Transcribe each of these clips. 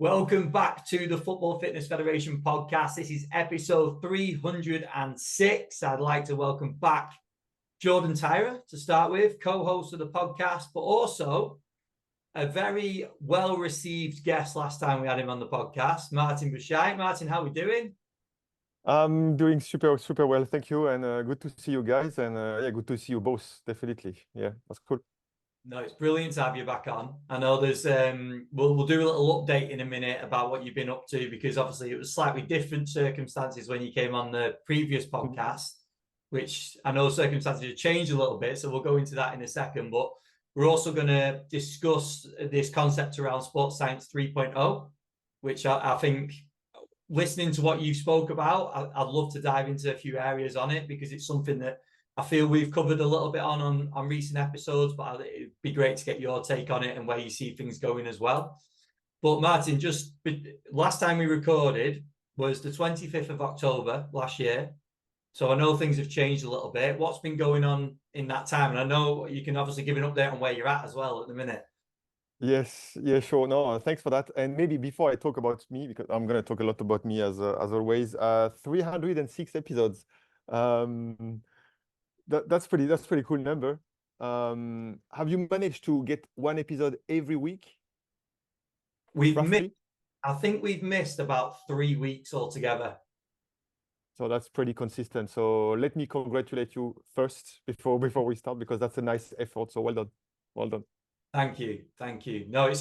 Welcome back to the Football Fitness Federation podcast. This is episode 306. I'd like to welcome back Jordan Tyrer to start with, co-host of the podcast, but also a very well-received guest last time we had him on the podcast, Martin Buchheit. Martin, how are we doing? I'm doing super well, thank you, and good to see you guys, and yeah, good to see you both, definitely. Yeah, that's cool. No, it's brilliant to have you back on. I know there's we'll do a little update in a minute about what you've been up to, because obviously it was slightly different circumstances when you came on the previous podcast, which I know circumstances have changed a little bit, so we'll go into that in a second. But we're also going to discuss this concept around Sports Science 3.0, which I think, listening to what you spoke about, I'd love to dive into a few areas on it, because it's something that I feel we've covered a little bit on recent episodes, but it'd be great to get your take on it and where you see things going as well. But Martin, just last time we recorded was the 25th of October last year. So I know things have changed a little bit. What's been going on in that time? And I know you can obviously give an update on where you're at as well at the minute. Yes, yeah, sure. No, thanks for that. And maybe before I talk about me, because I'm going to talk a lot about me as always, 306 episodes. That's pretty cool number. Have you managed to get one episode every week? I think we've missed about 3 weeks altogether. So that's pretty consistent. So let me congratulate you first before we start, because that's a nice effort. So well done. Thank you. No,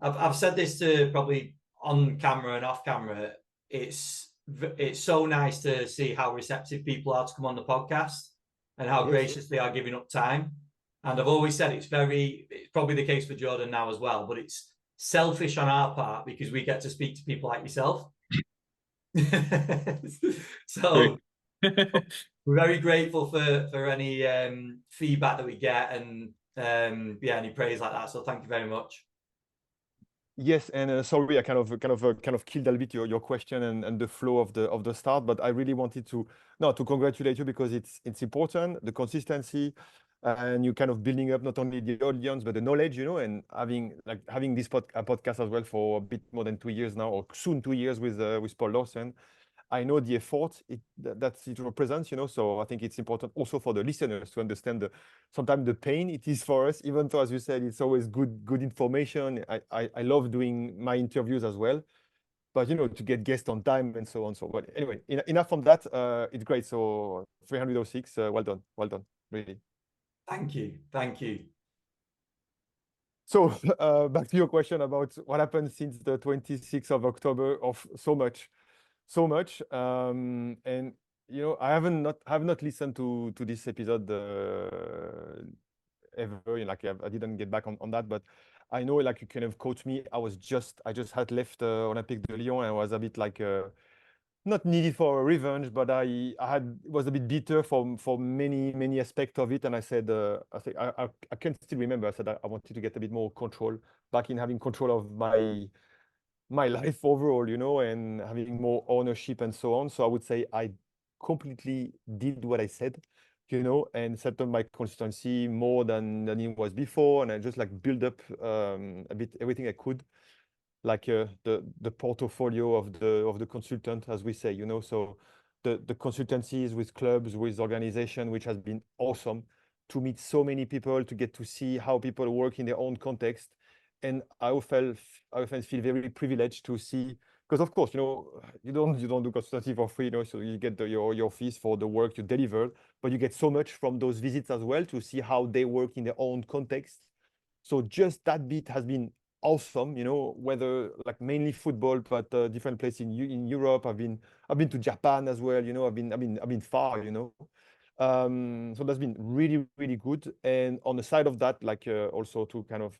I've said this to probably on camera and off camera. It's so nice to see how receptive people are to come on the podcast and how gracious they are giving up time. And I've always said it's probably the case for Jordan now as well, but it's selfish on our part because we get to speak to people like yourself. So we're very grateful for any feedback that we get, and any praise like that. So thank you very much. Yes, and sorry, I kind of killed a bit your question and the flow of the start, but I really wanted to congratulate you, because it's important, the consistency, and you kind of building up not only the audience but the knowledge, and having this podcast as well for a bit more than 2 years now, or soon 2 years with Paul Lawson. I know the effort that it represents, so I think it's important also for the listeners to understand sometimes the pain it is for us, even though, as you said, it's always good information. I love doing my interviews as well, but to get guests on time and so on. So, but anyway, enough from that. It's great. So 306, well done, really. Thank you. So back to your question about what happened since the 26th of October. Of so much. And I have not listened to this episode ever. I didn't get back on that, but I know, you kind of coach me. I just had left Olympique de Lyon, and I was a bit not needed for a revenge, but I was a bit bitter for many aspects of it. And I said, I can still remember, I said I wanted to get a bit more control, back in having control of my life overall, and having more ownership and so on. So I would say I completely did what I said, and set up my consistency more than it was before. And I just build up a bit everything I could, the portfolio of the consultant, as we say, so the consultancies with clubs, with organization, which has been awesome to meet so many people, to get to see how people work in their own context. And I often feel very privileged to see, because of course, you don't do consultancy for free, so you get your fees for the work you delivered, but you get so much from those visits as well, to see how they work in their own context. So just that bit has been awesome, whether mainly football, but different places in Europe. I've been to Japan as well, I've been far, so that's been really good. And on the side of that, also to kind of,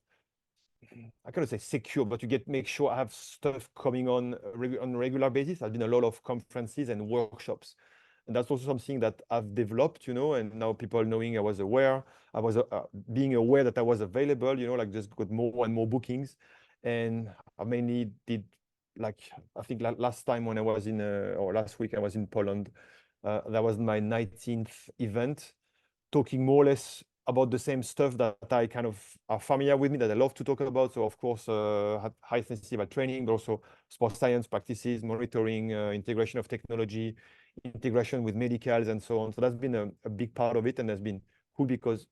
I cannot say secure, but make sure I have stuff coming on a regular basis. There's been a lot of conferences and workshops, and that's also something that I've developed, and now people knowing I was being aware that I was available, just got more and more bookings. And I mainly did, I think last time when I was or last week I was in Poland, that was my 19th event, talking more or less about the same stuff that I kind of are familiar with me, that I love to talk about. So of course, high sensitive training, but also sports science practices, monitoring, integration of technology, integration with medicals and so on. So that's been a big part of it, and that's been cool because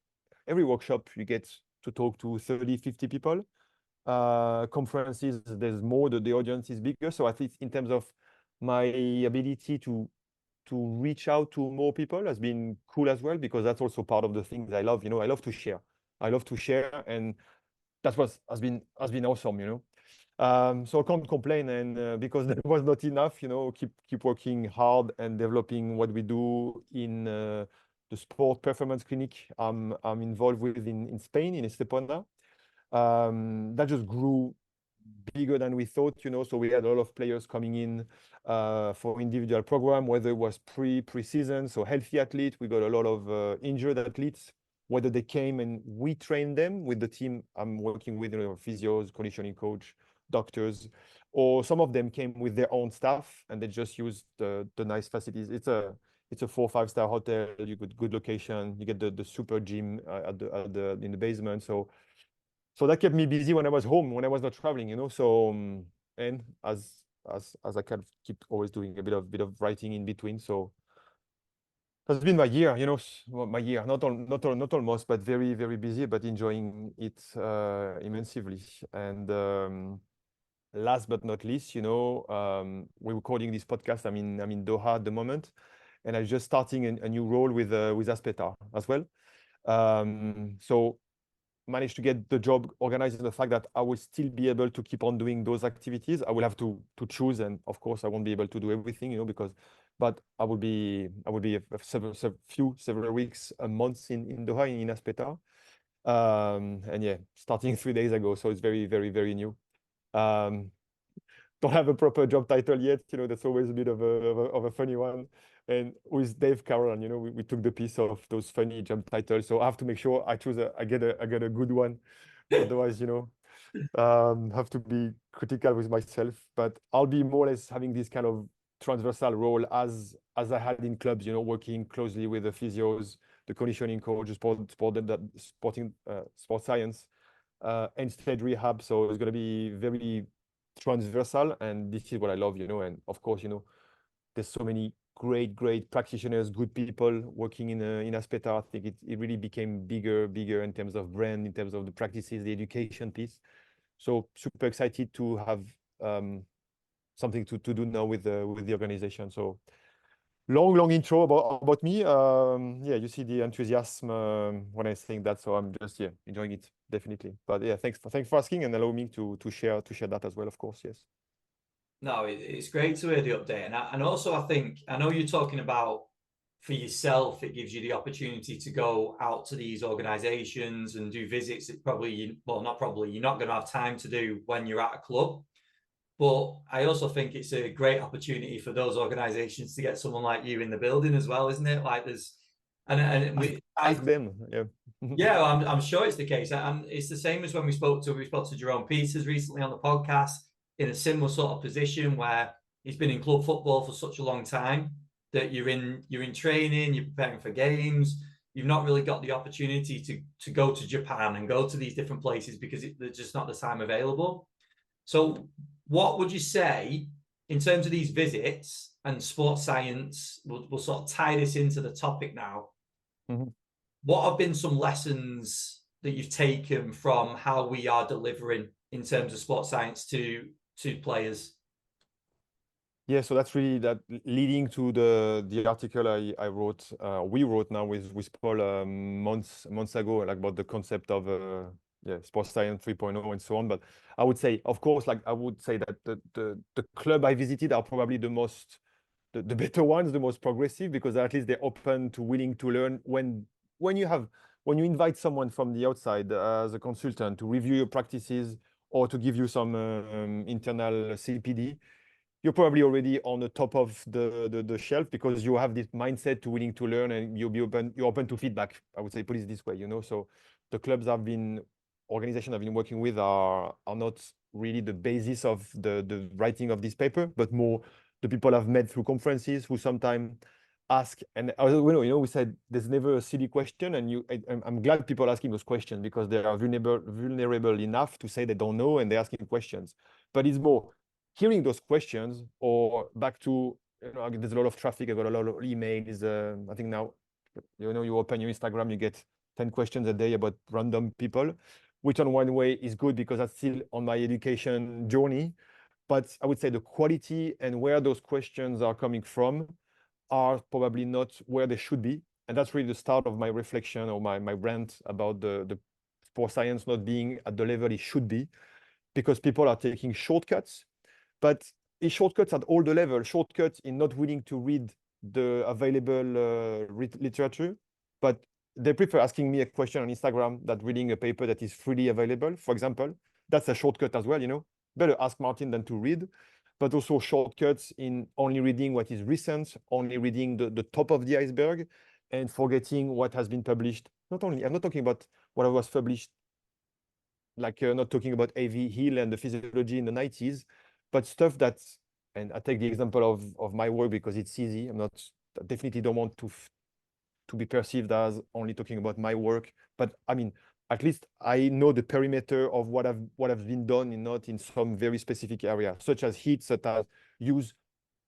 every workshop you get to talk to 30, 50 people. Conferences, there's more, the audience is bigger. So I think in terms of my ability to reach out to more people has been cool as well, because that's also part of the things I love. I love to share. And that's what has been awesome. So I can't complain, and because there was not enough, keep working hard and developing what we do in the sport performance clinic I'm involved with in Spain, in Estepona. That just grew bigger than we thought, so we had a lot of players coming in for individual program, whether it was pre-season, so healthy athlete. We got a lot of injured athletes, whether they came and we trained them with the team I'm working with, physios, conditioning coach, doctors, or some of them came with their own staff and they just used the nice facilities. It's a 4 or 5-star hotel. You get good location. You get the super gym in the basement. So that kept me busy when I was home, when I was not traveling, So and as I kind of keep always doing a bit of writing in between. So that's been my year, my year, not almost, but very, very busy, but enjoying it immensely. And last but not least, we're recording this podcast. I'm in Doha at the moment, and I'm just starting a new role with Aspetar as well. So managed to get the job organized in the fact that I will still be able to keep on doing those activities. I will have to choose, and of course I won't be able to do everything, but I will be several weeks, a month in Doha, in Aspetar. And yeah, starting 3 days ago, so it's very, very, very new. Don't have a proper job title yet, that's always a bit of a funny one. And with Dave Carolan, we took the piece of those funny job titles, so I have to make sure I get a good one. Otherwise, have to be critical with myself. But I'll be more or less having this kind of transversal role as I had in clubs, working closely with the physios, the conditioning coach, sports science, and stage rehab. So it's going to be very transversal, and this is what I love, and of course, there's so many great practitioners, good people working in Aspetar. I think it really became bigger in terms of brand, in terms of the practices, the education piece. So super excited to have something to do now with the organization. So long intro about me. Yeah, you see the enthusiasm when I saying that, so I'm just enjoying it, definitely. But yeah, thanks for asking and allow me to share that as well, of course. Yes. No, it's great to hear the update, and also I know you're talking about, for yourself, it gives you the opportunity to go out to these organizations and do visits that not probably, you're not going to have time to do when you're at a club. But I also think it's a great opportunity for those organizations to get someone like you in the building as well, isn't it? Like Ask them. Yeah. Yeah, well, I'm sure it's the case. And it's the same as when we spoke to Jerome Peters recently on the podcast, in a similar sort of position where he's been in club football for such a long time that you're in training, you're preparing for games. You've not really got the opportunity to go to Japan and go to these different places because there's just not the time available. So what would you say in terms of these visits and sports science? We'll sort of tie this into the topic now. Mm-hmm. What have been some lessons that you've taken from how we are delivering in terms of sports science to players? Yeah, so that's really that leading to the article I wrote, we wrote now with Paul months ago, like about the concept of sports science 3.0 and so on. But I would say, of course, like I would say that the club I visited are probably the better ones, the most progressive, because at least they're open to willing to learn. When you invite someone from the outside as a consultant to review your practices or to give you some internal CPD, you're probably already on the top of the shelf, because you have this mindset to willing to learn, and you're open to feedback. I would say, put it this way, So the clubs organizations I've been working with are not really the basis of the writing of this paper, but more the people I've met through conferences, who sometimes ask. And I was, you know, we said there's never a silly question, and I'm glad people are asking those questions because they are vulnerable enough to say they don't know and they're asking questions. But it's more hearing those questions, or back to, you know, there's a lot of traffic. I got a lot of emails. I think now, you know, you open your Instagram, you get 10 questions a day about random people, which on one way is good because that's still on my education journey. But I would say the quality and where those questions are coming from are probably not where they should be. And that's really the start of my reflection or my rant about the sports science not being at the level it should be, because people are taking shortcuts. But it's shortcuts at all the levels, shortcuts in not willing to read the available literature, but they prefer asking me a question on Instagram than reading a paper that is freely available, for example. That's a shortcut as well, you know. Better ask Martin than to read, but also shortcuts in only reading what is recent, only reading the top of the iceberg, and forgetting what has been published. Not only, I'm not talking about what was published, like not talking about A.V. Hill and the physiology in the 90s, but stuff that's, and I take the example of my work because it's easy. I definitely don't want to be perceived as only talking about my work, but I mean, at least I know the perimeter of what have been done not in some very specific area, such as heat, such as use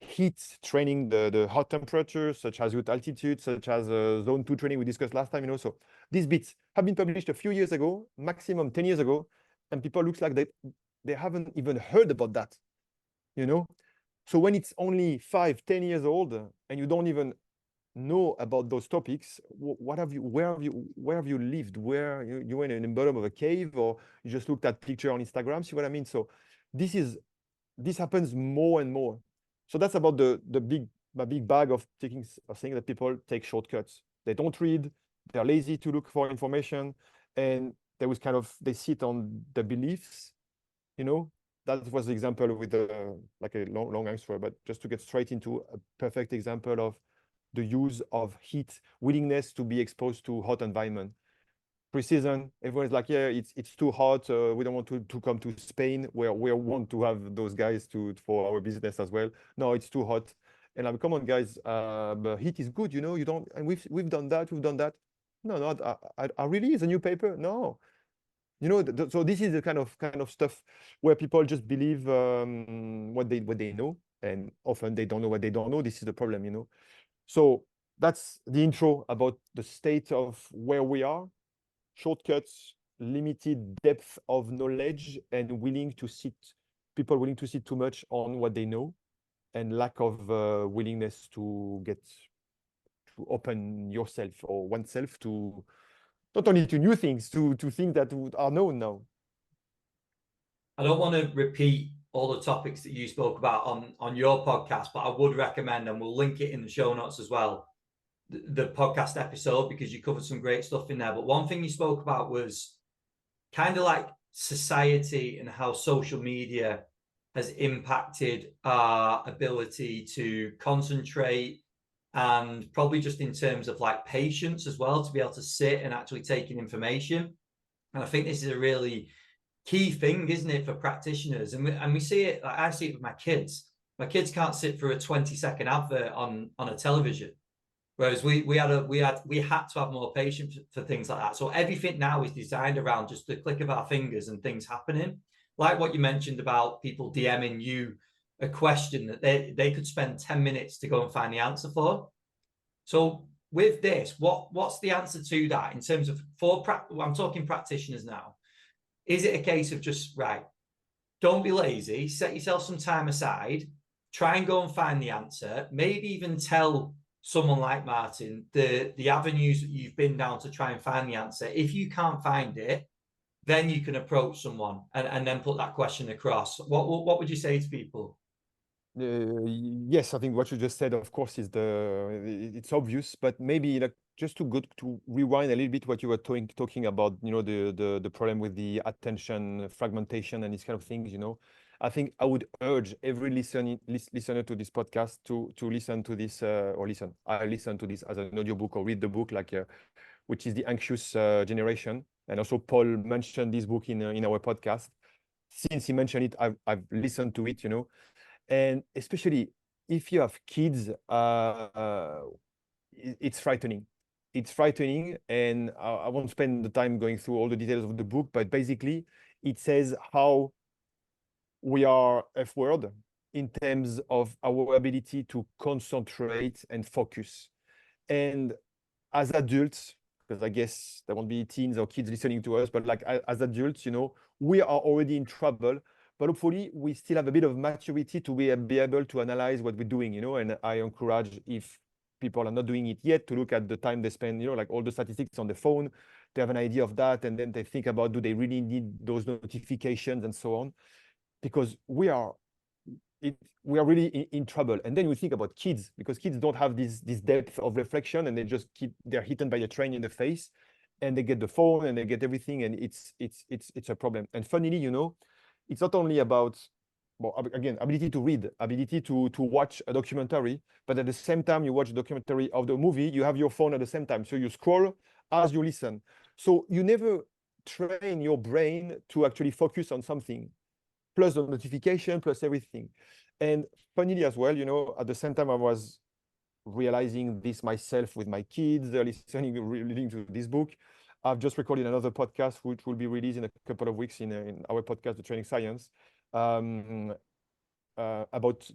heat training, the hot temperature, such as with altitude, such as zone 2 training we discussed last time, you know. So these bits have been published a few years ago, maximum 10 years ago, and people looks like they haven't even heard about that, you know. So when it's only 5-10 years old and you don't even know about those topics, where have you lived? Where you went in the bottom of a cave, or you just looked at picture on Instagram? See what I mean? So this happens more and more. So that's about the big bag of saying that people take shortcuts. They don't read, they're lazy to look for information, and they sit on the beliefs, you know. That was the example with the like a long answer, but just to get straight into a perfect example of the use of heat, willingness to be exposed to hot environment. Pre-season, everyone's like, yeah, it's too hot. We don't want to come to Spain, where we want to have those guys for our business as well. No, it's too hot. And I'm, come on, guys, but heat is good, you know. You don't, and we've done that, No, no, I really is a new paper. No, you know. So this is the kind of stuff where people just believe what they know, and often they don't know what they don't know. This is the problem, you know. So that's the intro about the state of where we are. Shortcuts, limited depth of knowledge, and people willing to sit too much on what they know, and lack of willingness to open yourself or oneself to not only to new things, to things that are known now. I don't want to repeat all the topics that you spoke about on your podcast, but I would recommend, and we'll link it in the show notes as well, the podcast episode, because you covered some great stuff in there. But one thing you spoke about was kind of like society and how social media has impacted our ability to concentrate, and probably just in terms of like patience as well, to be able to sit and actually take in information. And I think this is a really key thing, isn't it, for practitioners? And we see it, like I see it with my kids. My kids can't sit through a 20-second advert on a television. Whereas we had to have more patience for things like that. So everything now is designed around just the click of our fingers and things happening. Like what you mentioned about people DMing you a question that they could spend 10 minutes to go and find the answer for. So with this, what's the answer to that in terms of I'm talking practitioners now. Is it a case of just, right, don't be lazy, set yourself some time aside, try and go and find the answer, maybe even tell someone like Martin the avenues that you've been down to try and find the answer. If you can't find it, then you can approach someone and then put that question across. What would you say to people? Yes, I think what you just said, of course, it's obvious, but maybe like just to rewind a little bit what you were talking about, you know, the problem with the attention fragmentation and these kind of things, you know. I think I would urge every listener to this podcast to listen to this or listen. I listen to this as an audiobook or read the book, like which is The Anxious Generation. And also Paul mentioned this book in our podcast. Since he mentioned it, I've listened to it, you know. And especially if you have kids, it's frightening. It's frightening, and I won't spend the time going through all the details of the book, but basically it says how we are F-word in terms of our ability to concentrate and focus. And as adults, because I guess there won't be teens or kids listening to us, but like as adults, you know, we are already in trouble, but hopefully we still have a bit of maturity to be able to analyze what we're doing, you know, and I encourage, if people are not doing it yet, to look at the time they spend, you know, like all the statistics on the phone, to have an idea of that, and then they think about, do they really need those notifications and so on, because we are really in trouble. And then we think about kids, because kids don't have this depth of reflection, and they're hit by a train in the face, and they get the phone and they get everything, and it's a problem. And funnily, you know, it's not only about, well, again, ability to read, ability to watch a documentary, but at the same time you watch a documentary of the movie, you have your phone at the same time, so you scroll as you listen. So you never train your brain to actually focus on something, plus the notification, plus everything. And funnily as well, you know, at the same time I was realizing this myself with my kids, reading to this book. I've just recorded another podcast, which will be released in a couple of weeks in our podcast, The Training Science, about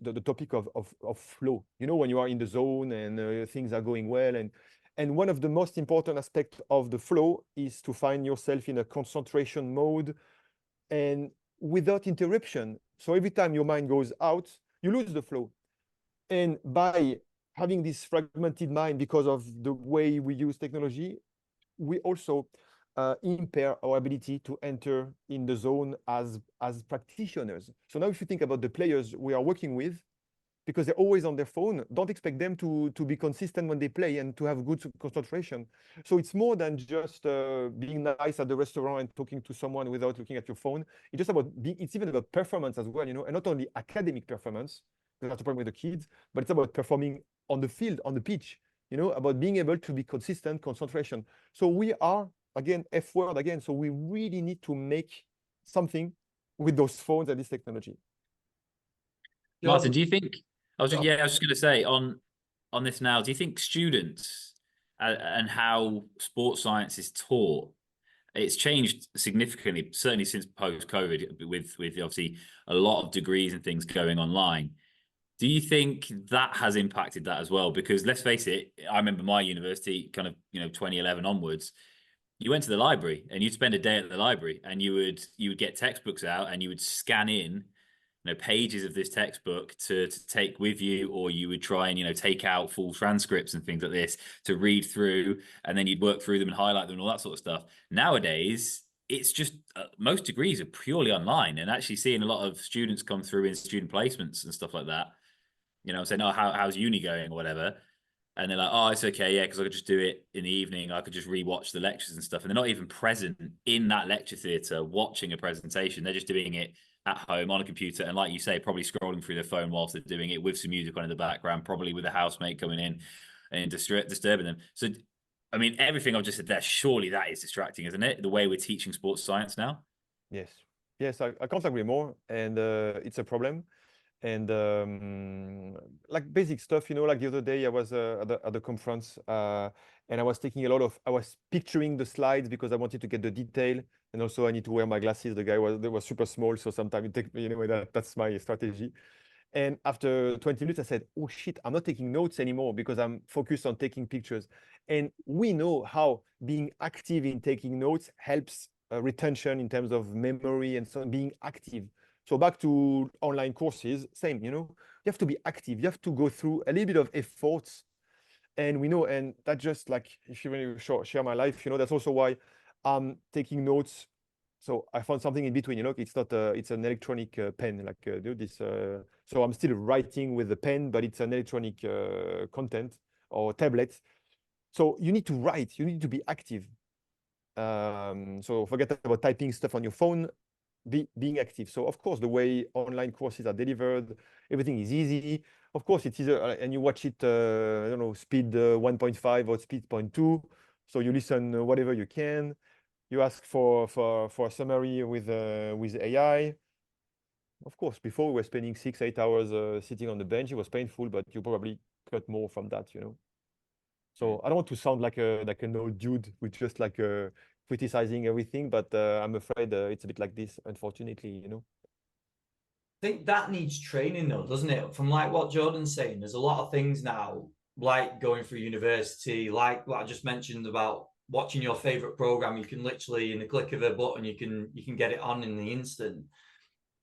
the topic of flow. You know, when you are in the zone and things are going well. And one of the most important aspects of the flow is to find yourself in a concentration mode and without interruption. So every time your mind goes out, you lose the flow. And by having this fragmented mind because of the way we use technology, we also impair our ability to enter in the zone as practitioners. So now if you think about the players we are working with, because they're always on their phone, don't expect them to be consistent when they play and to have good concentration. So it's more than just being nice at the restaurant and talking to someone without looking at your phone. It's just about it's even about performance as well, you know, and not only academic performance, that's the problem with the kids, but it's about performing on the field, on the pitch, you know, about being able to be consistent, concentration. So we are, again, F-word again. So we really need to make something with those phones and this technology. Martin, do you think, I was Yeah. just going to say on this now, do you think students and how sports science is taught, it's changed significantly, certainly since post-COVID, with obviously a lot of degrees and things going online. Do you think that has impacted that as well? Because let's face it, I remember my university kind of, 2011 onwards, you went to the library and you'd spend a day at the library and you would get textbooks out and you would scan in pages of this textbook to take with you, or you would try and take out full transcripts and things like this to read through, and then you'd work through them and highlight them and all that sort of stuff. Nowadays it's just most degrees are purely online, and actually seeing a lot of students come through in student placements and stuff like that, saying, oh, how's uni going or whatever, and they're like, oh, it's okay, yeah, because I could just do it in the evening. I could just rewatch the lectures and stuff. And they're not even present in that lecture theatre watching a presentation. They're just doing it at home on a computer. And like you say, probably scrolling through their phone whilst they're doing it with some music on in the background, probably with a housemate coming in and disturbing them. So, I mean, everything I've just said there, surely that is distracting, isn't it? The way we're teaching sports science now. Yes. Yes, I can't agree more. And it's a problem. And like basic stuff, like the other day I was at the conference and I was picturing the slides because I wanted to get the detail, and also I need to wear my glasses. They were super small, so sometimes it takes me, that's my strategy. And after 20 minutes I said, oh shit, I'm not taking notes anymore because I'm focused on taking pictures. And we know how being active in taking notes helps retention in terms of memory and so on, being active. So back to online courses, same, you have to be active. You have to go through a little bit of efforts. And we know, and that just like, if you really share my life, that's also why I'm taking notes. So I found something in between, it's not it's an electronic pen, like do this. So I'm still writing with the pen, but it's an electronic content or tablet. So you need to write, you need to be active. So forget about typing stuff on your phone. Being active. So of course, the way online courses are delivered, everything is easy. Of course, it's easier, and you watch it, I don't know, speed 1.5 or speed 0.2. So you listen whatever you can. You ask for a summary with AI. Of course, before we were spending 6-8 hours sitting on the bench. It was painful, but you probably cut more from that, So I don't want to sound like an old dude with just like criticizing everything, but I'm afraid it's a bit like this, unfortunately, you know. I think that needs training though, doesn't it? From like what Jordan's saying, there's a lot of things now, like going through university, like what I just mentioned about watching your favorite program. You can literally, in the click of a button, you can get it on in the instant.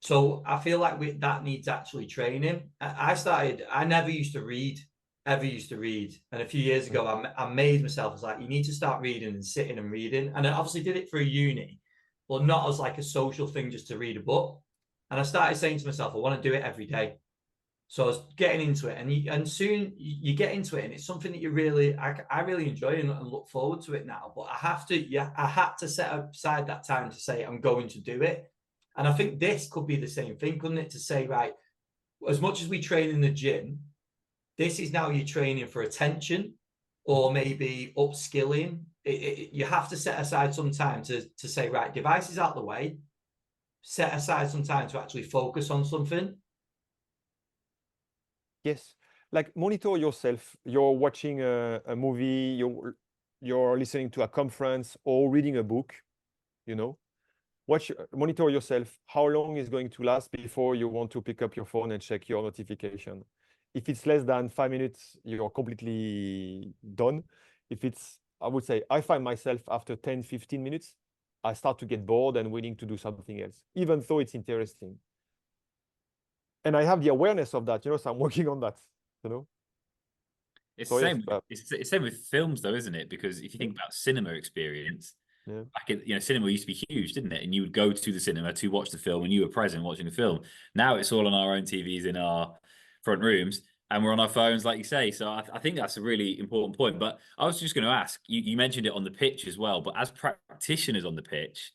So I feel like that needs actually training. I never used to read, ever used to read. And a few years ago, I made myself, I was like, you need to start reading and sitting and reading. And I obviously did it for a uni, but not as like a social thing just to read a book. And I started saying to myself, I want to do it every day. So I was getting into it, and soon you get into it, and it's something that you really, I really enjoy and look forward to it now. But I had to set aside that time to say I'm going to do it. And I think this could be the same thing, couldn't it? To say, right, as much as we train in the gym, this is now your training for attention or maybe upskilling. You have to set aside some time to say, right, devices out the way, set aside some time to actually focus on something. Yes, like monitor yourself. You're watching a movie, you're listening to a conference or reading a book, you know. Monitor yourself. How long is going to last before you want to pick up your phone and check your notification? If it's less than 5 minutes, you're completely done. If it's, I would say, I find myself after 10, 15 minutes, I start to get bored and willing to do something else, even though it's interesting. And I have the awareness of that, you know, so I'm working on that, you know. It's So the same. yes, It's the same with films, though, isn't it? Because if you think about cinema experience, yeah. back in, cinema used to be huge, didn't it? And you would go to the cinema to watch the film, and you were present watching the film. Now it's all on our own TVs in our front rooms, and we're on our phones, like you say. So I think that's a really important point. But I was just going to ask, you mentioned it on the pitch as well, but as practitioners on the pitch,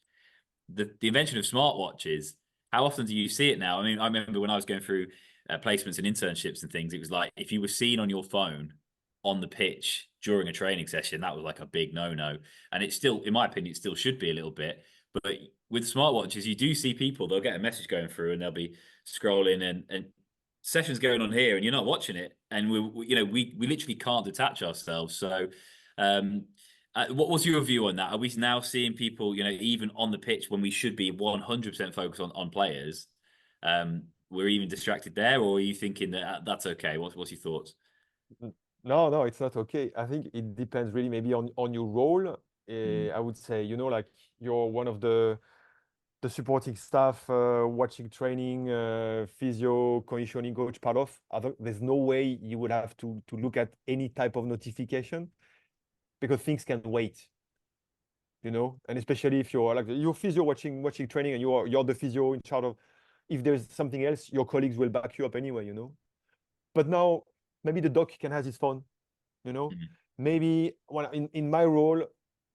the invention of smartwatches, how often do you see it now? I mean, I remember when I was going through placements and internships and things, it was like if you were seen on your phone on the pitch during a training session, that was like a big no-no. And it's still, in my opinion, it still should be a little bit. But with smartwatches, you do see people, they'll get a message going through and they'll be scrolling and sessions going on here and you're not watching it. And we literally can't detach ourselves. So what was your view on that? Are we now seeing people, even on the pitch when we should be 100% focused on players? We're even distracted there, or are you thinking that that's okay? What's your thoughts? No, it's not okay. I think it depends really maybe on your role. I would say, like you're one of the supporting staff, watching training, physio, conditioning coach part of. There's no way you would have to look at any type of notification because things can wait, and especially if you're like your physio watching training and you're the physio in charge of, if there's something else, your colleagues will back you up anyway, But now maybe the doc can have his phone, Maybe in my role,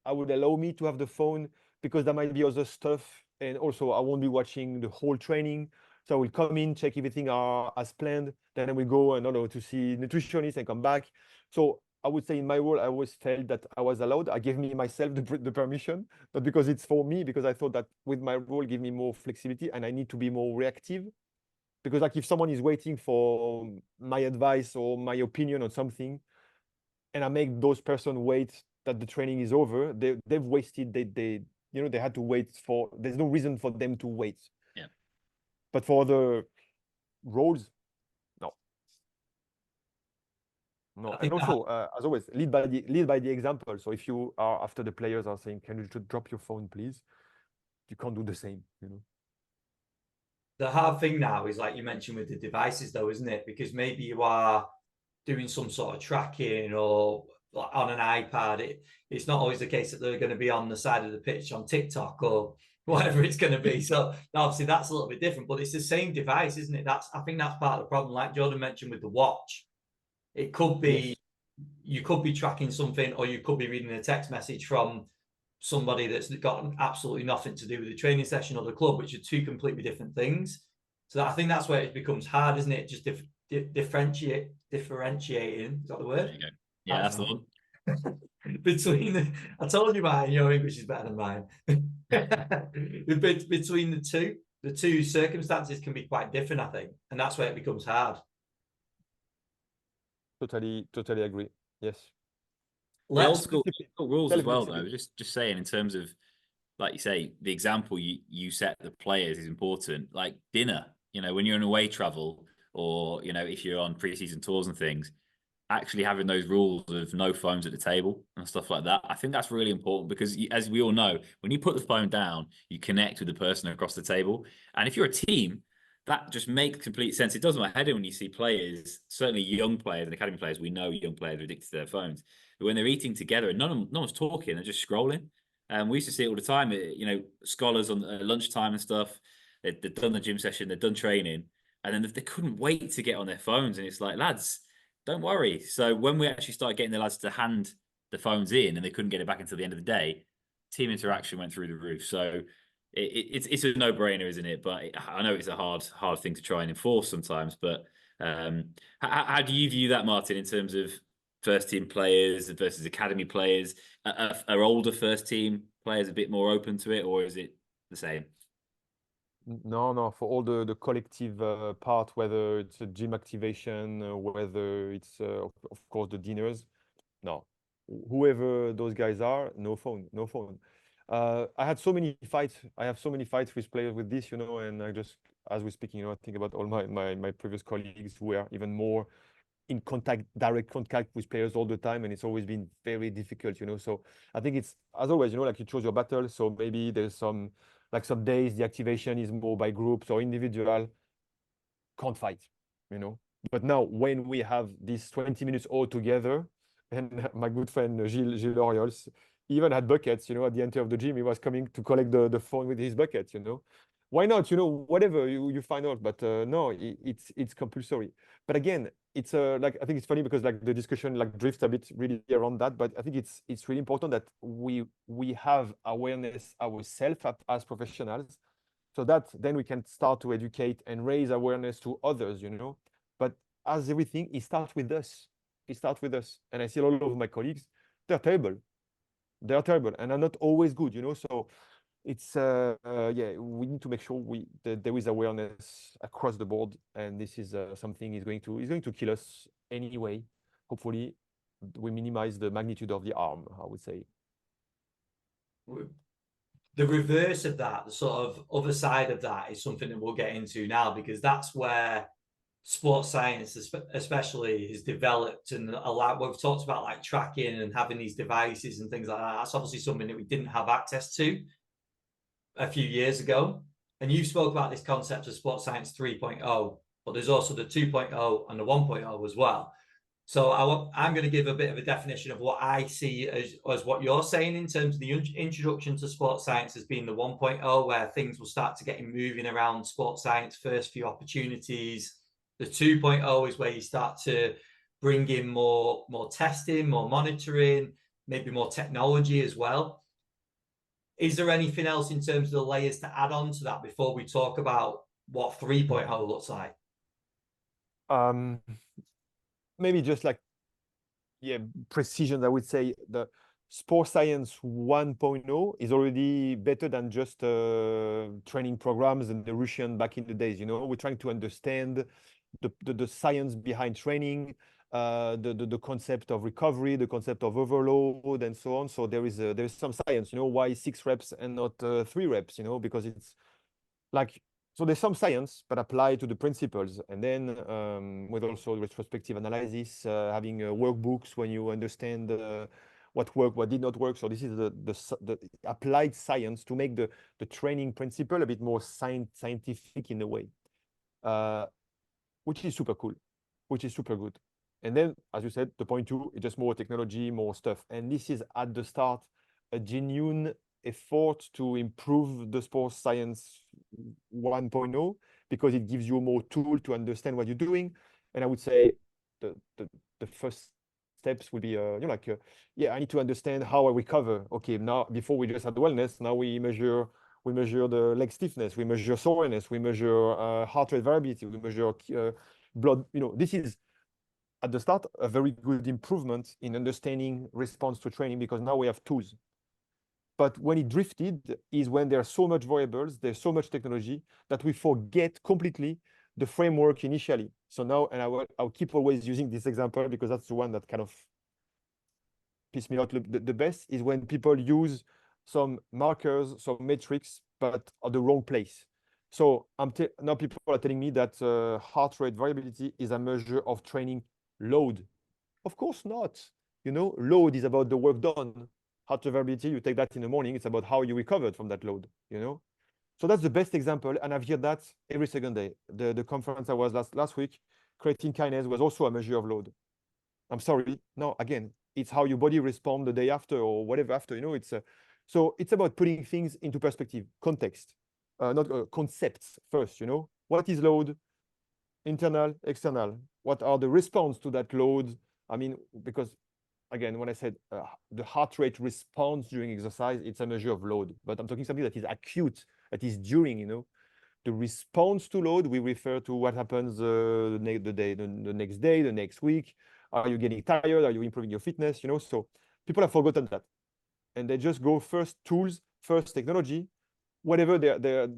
I would allow me to have the phone because there might be other stuff. And also I won't be watching the whole training. So I will come in, check everything as planned. Then I will go and to see nutritionist and come back. So I would say in my role, I always felt that I was allowed. I gave me myself the permission, not because it's for me, because I thought that with my role, give me more flexibility and I need to be more reactive. Because like if someone is waiting for my advice or my opinion on something, and I make those person wait that the training is over, they've wasted. They had to wait for. There's no reason for them to wait. Yeah. But for the roles, no. And also, as always, lead by the example. So if you are after the players are saying, "Can you just drop your phone, please?" You can't do the same. The hard thing now is, like you mentioned with the devices, though, isn't it? Because maybe you are doing some sort of tracking or on an iPad. It's not always the case that they're going to be on the side of the pitch on TikTok or whatever it's going to be. So obviously that's a little bit different, but it's the same device, isn't it? I think that's part of the problem. Like Jordan mentioned with the watch, it could be, you could be tracking something, or you could be reading a text message from somebody that's got absolutely nothing to do with the training session or the club, which are two completely different things. So I think that's where it becomes hard, isn't it? Just differentiating. Is that the word? There you go. Yeah, that's the one. I told you mine, your English is better than mine. Between the two circumstances can be quite different, I think, and that's where it becomes hard. Totally agree. Yes. The old let's school rules as well, though. Self-discipline. Just saying, in terms of, like you say, the example you set the players is important. Like dinner, when you're on away travel, or if you're on pre-season tours and things, actually having those rules of no phones at the table and stuff like that. I think that's really important because, as we all know, when you put the phone down, you connect with the person across the table. And if you're a team, that just makes complete sense. It does my head in when you see players, certainly young players and academy players. We know young players are addicted to their phones, but when they're eating together and no one's talking, they're just scrolling. We used to see it all the time. Scholars on lunchtime and stuff. They've done the gym session, they've done training, and then they couldn't wait to get on their phones. And it's like, lads, don't worry. So when we actually started getting the lads to hand the phones in and they couldn't get it back until the end of the day, team interaction went through the roof. So it's a no-brainer, isn't it? But I know it's a hard thing to try and enforce sometimes. But how do you view that, Martin, in terms of first team players versus academy players? Are older first team players a bit more open to it, or is it the same? No, for all the collective part, whether it's a gym activation, whether it's of course the dinners, no, whoever those guys are, no phone, no phone. I had so many fights. I have so many fights with players with this, and I just, as we're speaking, I think about all my previous colleagues who are even more in direct contact with players all the time, and it's always been very difficult, So I think it's, as always, like you chose your battle. So maybe there's some days the activation is more by groups or individual, can't fight, But now when we have these 20 minutes all together, and my good friend Gilles Oriols even had buckets, at the end of the gym, he was coming to collect the phone with his bucket, Why not, whatever you find out, but no, it's compulsory. But again, it's I think it's funny because the discussion drifts a bit really around that, but I think it's really important that we have awareness ourselves as professionals, so that then we can start to educate and raise awareness to others, But as everything, it starts with us. It starts with us. And I see a lot of my colleagues, they're terrible. They're terrible and are not always good, So it's we need to make sure that there is awareness across the board, and this is something is going to kill us anyway. Hopefully, we minimize the magnitude of the harm, I would say. The reverse of that, the sort of other side of that, is something that we'll get into now, because that's where sports science especially has developed and allowed. We've talked about tracking and having these devices and things like that. That's obviously something that we didn't have access to a few years ago. And you spoke about this concept of sports science 3.0, but there's also the 2.0 and the 1.0 as well. So I'm going to give a bit of a definition of what I see as what you're saying in terms of the introduction to sports science as being the 1.0, where things will start to get moving around sports science, first few opportunities. The 2.0 is where you start to bring in more testing, more monitoring, maybe more technology as well. Is there anything else in terms of the layers to add on to that before we talk about what 3.0 looks like? Maybe just precision. I would say the sports science 1.0 is already better than just training programs and the Russian back in the days. We're trying to understand the science behind training, the concept of recovery, the concept of overload, and so on. So there is some science. Why 6 reps and not 3 reps? Because it's so there's some science, but applied to the principles. And then with also retrospective analysis, having workbooks when you understand what worked, what did not work. So this is the applied science to make the training principle a bit more scientific in a way, which is super cool, which is super good. And then, as you said, the point 2 is just more technology, more stuff. And this is at the start a genuine effort to improve the sports science 1.0, because it gives you more tool to understand what you're doing. And I would say the first steps would be I need to understand how I recover. Okay, now before we just had the wellness, now we measure the leg stiffness, we measure soreness, we measure heart rate variability, we measure blood. This is at the start a very good improvement in understanding response to training, because now we have tools. But when it drifted is when there are so much variables, there's so much technology that we forget completely the framework initially. So now, and I'll keep always using this example because that's the one that kind of piss me out the best is when people use some markers, some metrics, but at the wrong place. So now people are telling me that heart rate variability is a measure of training load. Of course not. You know, load is about the work done. Heart rate variability, you take that in the morning, it's about how you recovered from that load, you know? So that's the best example, and I've heard that every second day. The conference I was last week, creatine kinase was also a measure of load. I'm sorry, no, again, it's how your body responds the day after or whatever after, you know, so it's about putting things into perspective, context, not concepts first, you know, what is load, internal, external, what are the response to that load? I mean, because again, when I said the heart rate response during exercise, it's a measure of load, but I'm talking something that is acute, that is during, you know. The response to load, we refer to what happens the next day, the next week. Are you getting tired? Are you improving your fitness? You know, so people have forgotten that. And they just go first tools, first technology, whatever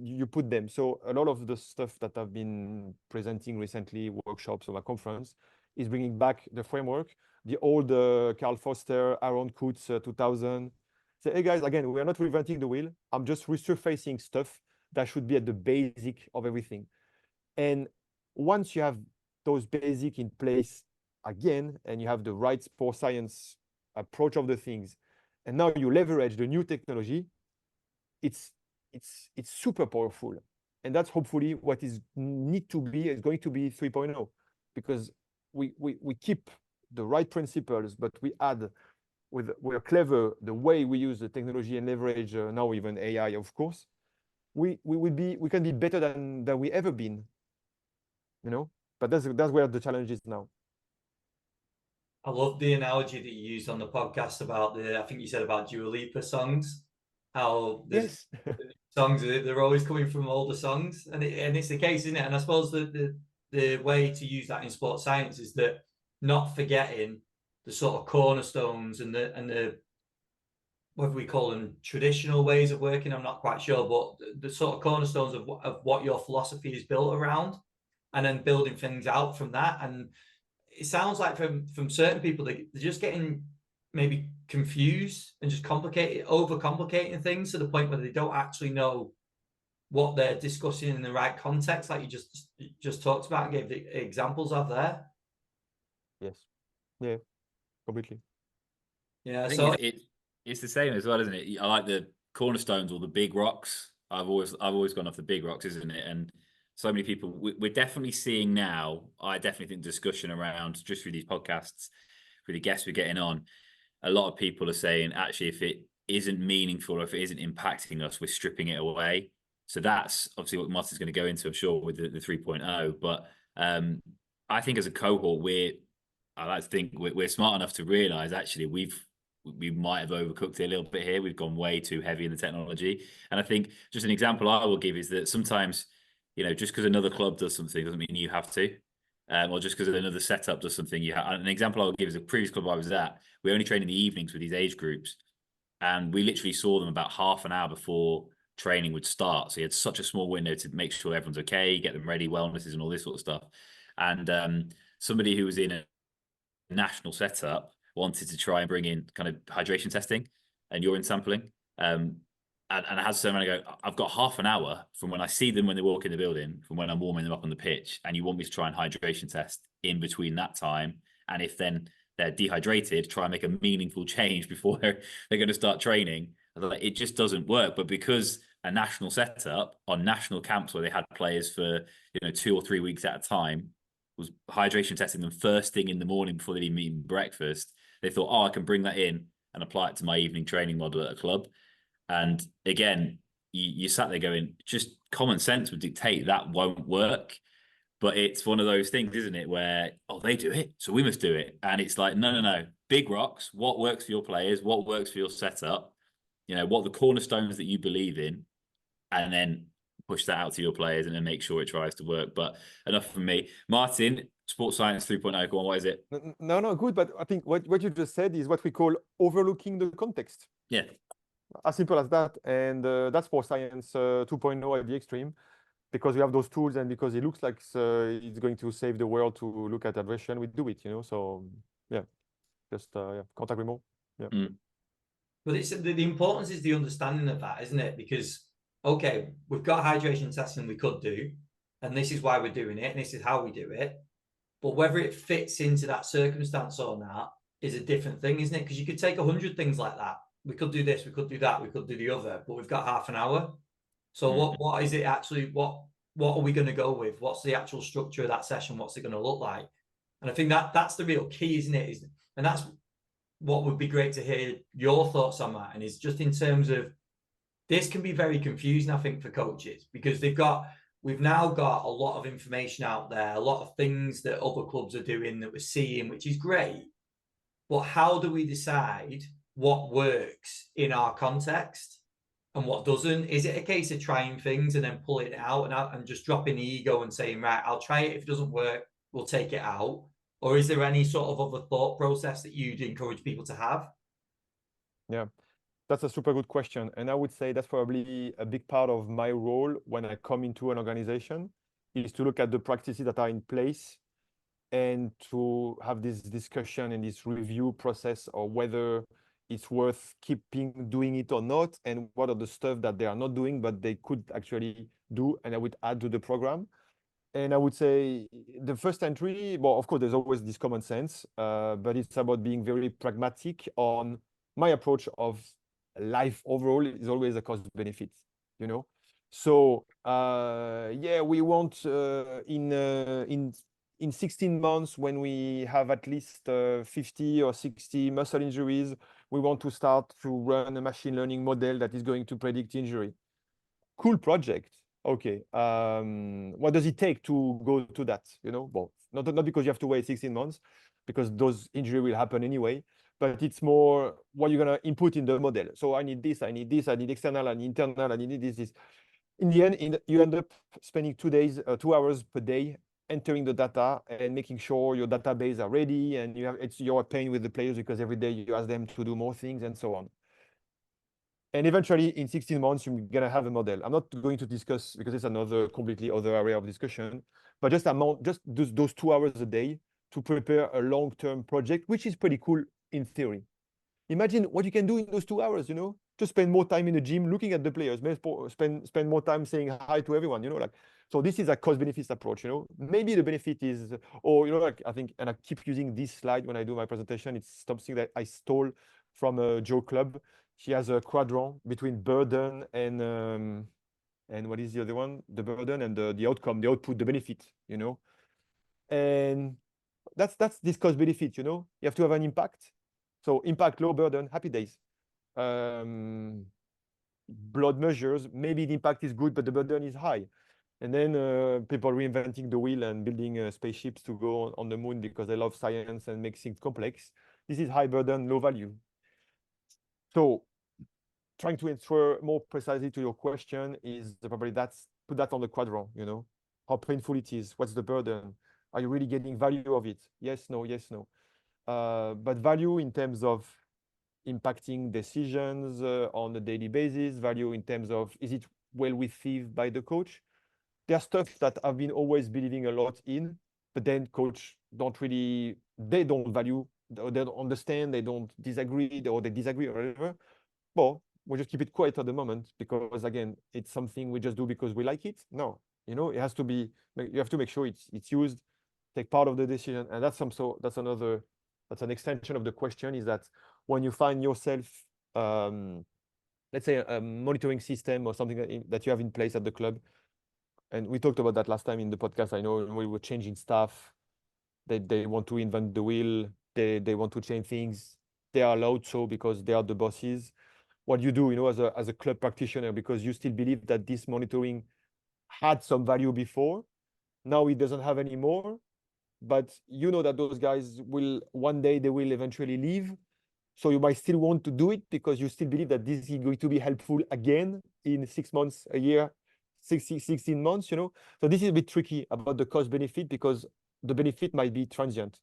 you put them. So a lot of the stuff that I've been presenting recently, workshops or a conference, is bringing back the framework, the old Carl Foster, Aaron Kutz 2000. Say, hey guys, again, we are not reinventing the wheel. I'm just resurfacing stuff that should be at the basic of everything. And once you have those basic in place again, and you have the right sports science approach of the things, and now you leverage the new technology, it's super powerful. And that's hopefully what is going to be 3.0, because we keep the right principles, but we add we're clever the way we use the technology and leverage now even AI, of course. We can be better than we ever been, you know. But that's where the challenge is now. I love the analogy that you used on the podcast about I think you said about Dua Lipa songs, how Yes. the songs they're always coming from older songs, and it's the case, isn't it? And I suppose the way to use that in sports science is that not forgetting the sort of cornerstones and the whether we call them traditional ways of working, I'm not quite sure, but the sort of cornerstones of what your philosophy is built around, and then building things out from that. And it sounds like from certain people, they're just getting maybe confused and just overcomplicating things to the point where they don't actually know what they're discussing in the right context, like you just talked about and gave the examples of there. Yes. Yeah, completely. Yeah, I think it's the same as well, isn't it? I like the cornerstones or the big rocks. I've always gone off the big rocks, isn't it? And so many people, we're definitely seeing now. I definitely think discussion around just through these podcasts, through the guests we're getting on, a lot of people are saying actually, if it isn't meaningful or if it isn't impacting us, we're stripping it away. So that's obviously what Martin's going to go into, I'm sure, with the 3.0. But I think as a cohort, I like to think we're smart enough to realize actually we might have overcooked it a little bit here. We've gone way too heavy in the technology. And I think just an example I will give is that sometimes, you know, just because another club does something doesn't mean you have to. Or just because another setup does something, you have. An example I will give is a previous club I was at. We only trained in the evenings with these age groups, and we literally saw them about half an hour before training would start. So you had such a small window to make sure everyone's okay, get them ready, wellnesses, and all this sort of stuff. And somebody who was in a national setup wanted to try and bring in kind of hydration testing and urine sampling. And I had someone go, I've got half an hour from when I see them when they walk in the building, from when I'm warming them up on the pitch, and you want me to try and hydration test in between that time. And if then they're dehydrated, try and make a meaningful change before they're going to start training. It just doesn't work. But because a national setup on national camps where they had players for 2 or 3 weeks at a time was hydration testing them first thing in the morning before they'd even eaten breakfast, they thought, oh, I can bring that in and apply it to my evening training model at a club. And again, you sat there going, just common sense would dictate that won't work. But it's one of those things, isn't it, where, oh, they do it, so we must do it. And it's like, no. Big rocks, what works for your players, what works for your setup, what are the cornerstones that you believe in, and then push that out to your players and then make sure it tries to work. But enough from me. Martin, Sports Science 3.0, go on, what is it? No, good. But I think what you just said is what we call overlooking the context. Yeah. As simple as that. And that's Sports Science 2.0 at the extreme, because we have those tools and because it looks like it's going to save the world to look at hydration, we do it, So yeah, just can't agree more. But it's the importance is the understanding of that, isn't it? Because okay, we've got hydration testing we could do, and this is why we're doing it, and this is how we do it. But whether it fits into that circumstance or not is a different thing, isn't it? Because you could take 100 things like that. We could do this, we could do that, we could do the other, but we've got half an hour. So what is it actually? What are we going to go with? What's the actual structure of that session? What's it going to look like? And I think that's the real key, isn't it? And that's what would be great to hear your thoughts on that. And it's just in terms of this can be very confusing, I think, for coaches because we've now got a lot of information out there, a lot of things that other clubs are doing that we're seeing, which is great. But how do we decide what works in our context and what doesn't? Is it a case of trying things and then pulling it out and just dropping the ego and saying, right, I'll try it. If it doesn't work, we'll take it out. Or is there any sort of other thought process that you'd encourage people to have? Yeah, that's a super good question. And I would say that's probably a big part of my role when I come into an organization is to look at the practices that are in place and to have this discussion and this review process or whether it's worth keeping doing it or not, and what are the stuff that they are not doing, but they could actually do, and I would add to the program. And I would say the first entry, well, of course, there's always this common sense, but it's about being very pragmatic on my approach of life overall is always a cost benefit, you know? So, yeah, we want in 16 months, when we have at least 50 or 60 muscle injuries, we want to start to run a machine learning model that is going to predict injury. Cool project. Okay. What does it take to go to that? You know, well, not because you have to wait 16 months, because those injury will happen anyway. But it's more what you're gonna input in the model. So I need this, I need this, I need external, I need internal, I need this. In the end, you end up spending 2 hours per day entering the data and making sure your database are ready, and you're paying with the players because every day you ask them to do more things and so on. And eventually, in 16 months, you're gonna have a model. I'm not going to discuss because it's another completely other area of discussion, but just those 2 hours a day to prepare a long-term project, which is pretty cool in theory. Imagine what you can do in those 2 hours, you know, just spend more time in the gym looking at the players, spend more time saying hi to everyone, you know, like, so this is a cost benefits approach, you know. Maybe the benefit is, or, you know, like, I think, and I keep using this slide when I do my presentation, it's something that I stole from Joe Club. She has a quadrant between burden and what is the other one? The burden and the outcome, the output, the benefit, you know. And that's this cost benefit, you know. You have to have an impact. So impact, low burden, happy days. Blood measures, maybe the impact is good, but the burden is high. And then people reinventing the wheel and building spaceships to go on the moon because they love science and make things complex. This is high burden, low value. So trying to answer more precisely to your question is probably put that on the quadrant, you know, how painful it is, what's the burden, are you really getting value of it? Yes, no, yes, no. But value in terms of impacting decisions on a daily basis, value in terms of is it well received by the coach? There's stuff that I've been always believing a lot in, but then coach they don't value, or they don't understand, they don't disagree, or they disagree or whatever. Well, we just keep it quiet at the moment because again, it's something we just do because we like it. No, you know, it has to be, you have to make sure it's used, take part of the decision. And that's an extension of the question is that when you find yourself, let's say a monitoring system or something that you have in place at the club, and we talked about that last time in the podcast. I know we were changing stuff. They want to invent the wheel. They want to change things. They are allowed so because they are the bosses. What you do, you know, as a club practitioner, because you still believe that this monitoring had some value before. Now it doesn't have any more. But you know that those guys one day they will eventually leave. So you might still want to do it because you still believe that this is going to be helpful again in 6 months, a year, 16 months, you know. So this is a bit tricky about the cost benefit because the benefit might be transient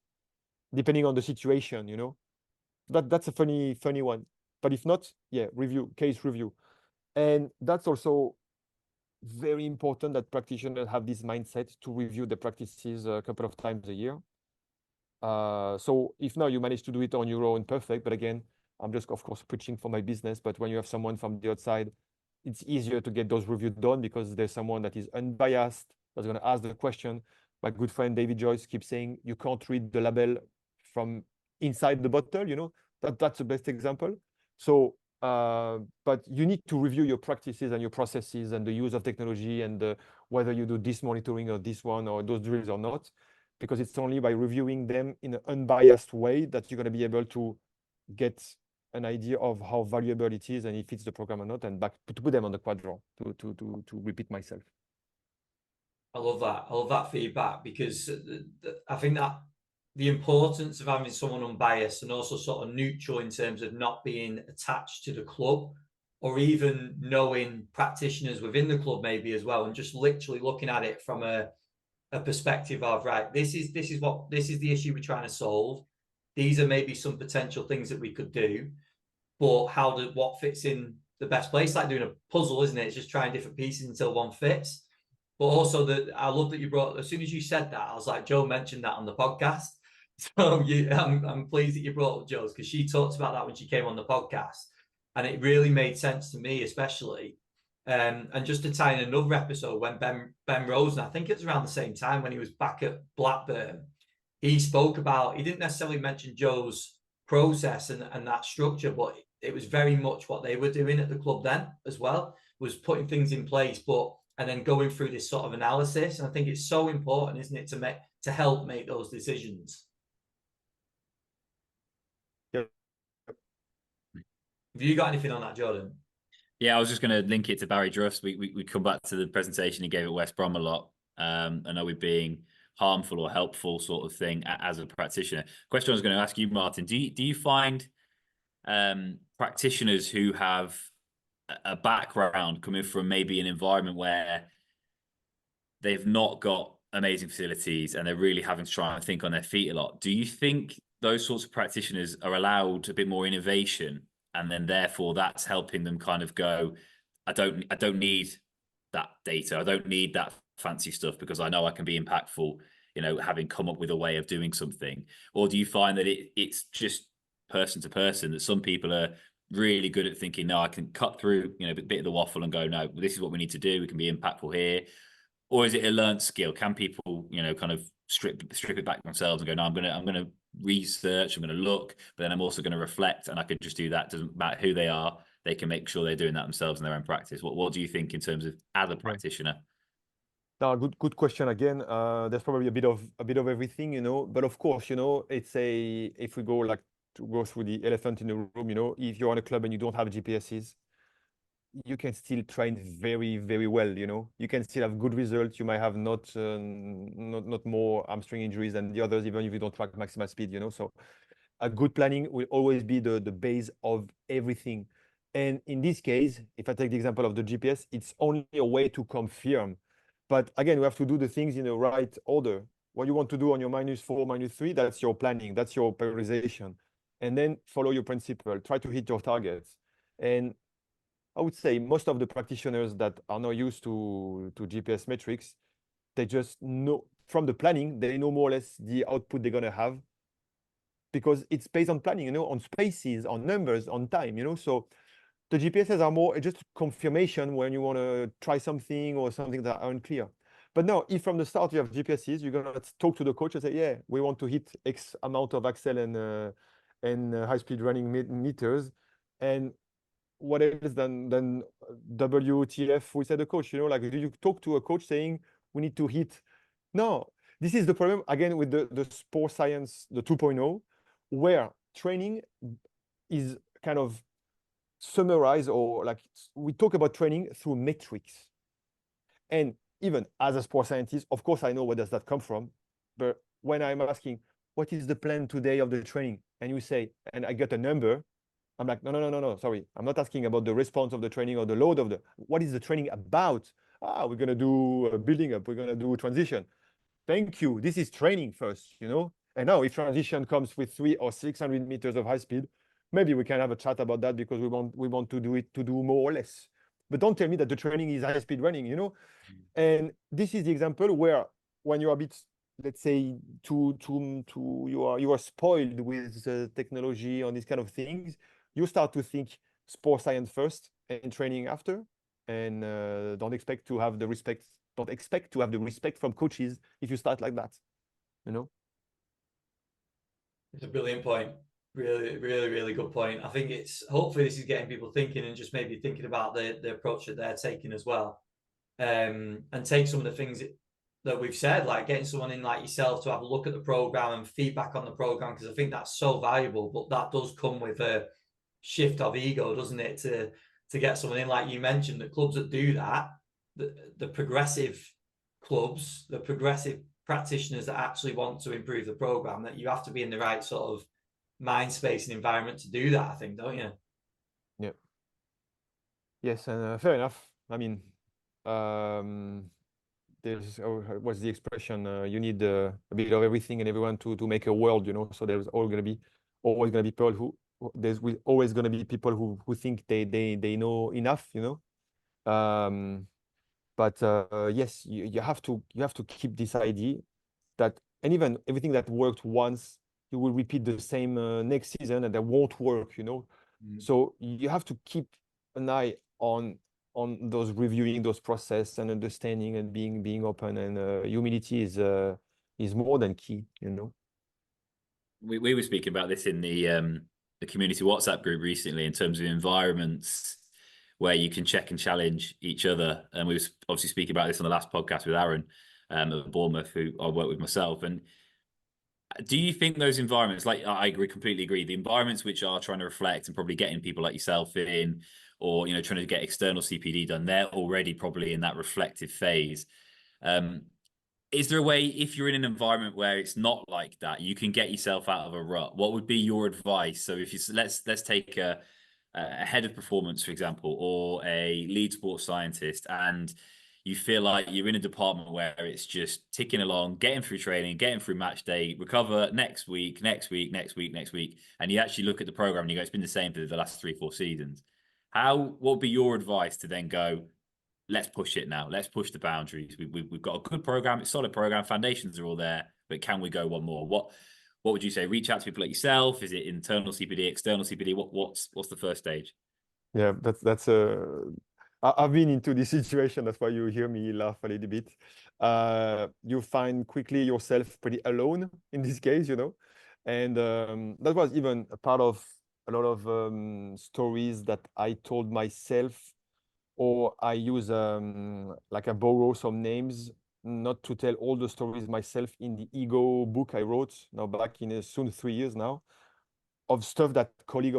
depending on the situation, you know. That's a funny one. But if not, yeah, case review. And that's also very important that practitioners have this mindset to review the practices a couple of times a year. So if now you manage to do it on your own, perfect. But again, I'm just, of course, preaching for my business, but when you have someone from the outside, it's easier to get those reviews done because there's someone that is unbiased, that's going to ask the question. My good friend David Joyce keeps saying, you can't read the label from inside the bottle, you know, that's the best example. So, but you need to review your practices and your processes and the use of technology and whether you do this monitoring or this one or those drills or not, because it's only by reviewing them in an unbiased way that you're going to be able to get an idea of how valuable it is and if it's the program or not, and back to put them on the quadrant to repeat myself. I love that. I love that feedback because I think that the importance of having someone unbiased and also sort of neutral in terms of not being attached to the club, or even knowing practitioners within the club maybe as well, and just literally looking at it from a perspective of, right, this is the issue we're trying to solve. These are maybe some potential things that we could do, but what fits in the best place? Like doing a puzzle, isn't it? It's just trying different pieces until one fits. But also I love that you brought, as soon as you said that, I was like, Joe mentioned that on the podcast. So I'm pleased that you brought up Joe's, because she talked about that when she came on the podcast. And it really made sense to me, especially. And just to tie in another episode, when Ben Rosen, I think it was around the same time when he was back at Blackburn, he spoke about, he didn't necessarily mention Joe's process and that structure, but it was very much what they were doing at the club then as well, was putting things in place, and then going through this sort of analysis. And I think it's so important, isn't it, to help make those decisions. Yep. Have you got anything on that, Jordan? Yeah, I was just going to link it to Barry Druss. We come back to the presentation he gave at West Brom a lot. And are we being harmful or helpful sort of thing as a practitioner? Question I was going to ask you, Martin, do you find practitioners who have a background coming from maybe an environment where they've not got amazing facilities and they're really having to try and think on their feet a lot, do you think those sorts of practitioners are allowed a bit more innovation, and then therefore that's helping them kind of go, I don't need that data, I don't need that fancy stuff, because I know I can be impactful, you know, having come up with a way of doing something? Or do you find that it's just person to person, that some people are really good at thinking, no, I can cut through, you know, a bit of the waffle and go, no, this is what we need to do, we can be impactful here? Or is it a learned skill? Can people, you know, kind of strip it back themselves and go, no, I'm gonna research, I'm gonna look, but then I'm also going to reflect, and I could just do that. Doesn't matter who they are, they can make sure they're doing that themselves in their own practice. What do you think in terms of as a practitioner? No, good question again. There's probably a bit of everything, you know. But of course, you know, if we go like to go through the elephant in the room, you know, if you're on a club and you don't have GPSs, you can still train very, very well, you know. You can still have good results. You might have not more hamstring injuries than the others, even if you don't track maximal speed, you know. So a good planning will always be the base of everything. And in this case, if I take the example of the GPS, it's only a way to confirm. But again, we have to do the things in the right order. What you want to do on your -4, -3, that's your planning, that's your prioritization. And then follow your principle, try to hit your targets. And I would say most of the practitioners that are not used to GPS metrics, they just know from the planning, they know more or less the output they're going to have, because it's based on planning, you know, on spaces, on numbers, on time, you know. So the GPSs are more just confirmation when you want to try something or something that are unclear. But now, if from the start you have GPSs, you're going to talk to the coach and say, yeah, we want to hit X amount of axle and high-speed running meters. And what else than WTF we said the coach, you know, like, do you talk to a coach saying we need to hit? No, this is the problem again with the sport science, the 2.0, where training is kind of summarized, or like we talk about training through metrics. And even as a sport scientist, of course, I know where does that come from. But when I'm asking, what is the plan today of the training? And you say, and I get a number, I'm like, no, sorry. I'm not asking about the response of the training or the load of what is the training about? We're going to do a building up. We're going to do transition. Thank you. This is training first, you know? And now if transition comes with 300 or 600 meters of high speed, maybe we can have a chat about that, because we want to do it to do more or less. But don't tell me that the training is high speed running, you know? And this is the example where when you're a bit, let's say, you are spoiled with technology on these kind of things, you start to think sports science first and training after, and don't expect to have the respect. Don't expect to have the respect from coaches if you start like that. You know. It's a brilliant point. Really, really, really good point. I think it's hopefully this is getting people thinking and just maybe thinking about the approach that they're taking as well. And take some of the things that we've said, like getting someone in like yourself to have a look at the program and feedback on the program, because I think that's so valuable. But that does come with a shift of ego, doesn't it? To get someone in, like you mentioned, the clubs that do that, the progressive clubs, the progressive practitioners that actually want to improve the program, that you have to be in the right sort of mind space and environment to do that, I think, don't you? Yeah. Yes, and fair enough. I mean, there's what's the expression? You need a bit of everything and everyone to make a world, you know. So there's always gonna be people who there's always gonna be people who think they know enough, you know. But yes, you have to keep this idea that, and even everything that worked once, you will repeat the same next season, and that won't work, you know. So you have to keep an eye on those reviewing those process and understanding and being open, and humility is more than key, you know. We were speaking about this in the community WhatsApp group recently in terms of environments where you can check and challenge each other. And we were obviously speaking about this on the last podcast with Aaron at Bournemouth, who I work with myself. And do you think those environments, like I completely agree, the environments which are trying to reflect and probably getting people like yourself in, or, you know, trying to get external CPD done, they're already probably in that reflective phase. Is there a way, if you're in an environment where it's not like that, you can get yourself out of a rut? What would be your advice? So if you let's take a head of performance, for example, or a lead sports scientist, and you feel like you're in a department where it's just ticking along, getting through training, getting through match day, recover next week, and you actually look at the program and you go, it's been the same for the last 3-4 seasons. What would be your advice to then go, let's push it now. Let's push the boundaries. We've got a good program. It's a solid program. Foundations are all there, but can we go one more? What would you say? Reach out to people like yourself. Is it internal CPD, external CPD? What's the first stage? Yeah, that's I've been into this situation. That's why you hear me laugh a little bit. You find quickly yourself pretty alone in this case, you know, and that was even a part of a lot of stories that I told myself, or I use like I borrow some names, not to tell all the stories myself, in the ego book I wrote now back in soon 3 years now, of stuff that colleagues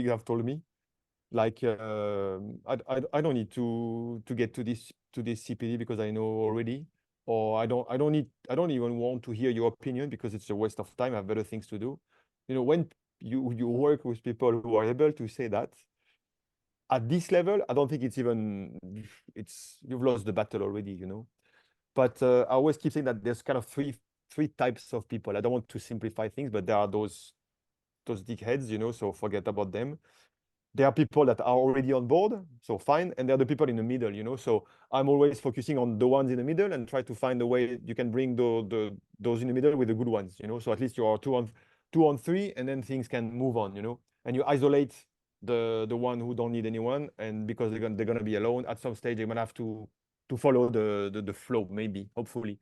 have told me. Like I don't need to get to this CPD because I know already, or I don't even want to hear your opinion because it's a waste of time. I have better things to do. You know, when you work with people who are able to say that at this level, I don't think you've lost the battle already, you know. But I always keep saying that there's kind of three types of people. I don't want to simplify things, but there are those dickheads, you know, so forget about them. There are people that are already on board, so fine, and there are the people in the middle, you know. So I'm always focusing on the ones in the middle and try to find a way you can bring those in the middle with the good ones, you know. So at least you are two on three, and then things can move on, you know. And you isolate the one who don't need anyone, and because they're gonna be alone at some stage, they're gonna have to follow the flow, maybe, hopefully.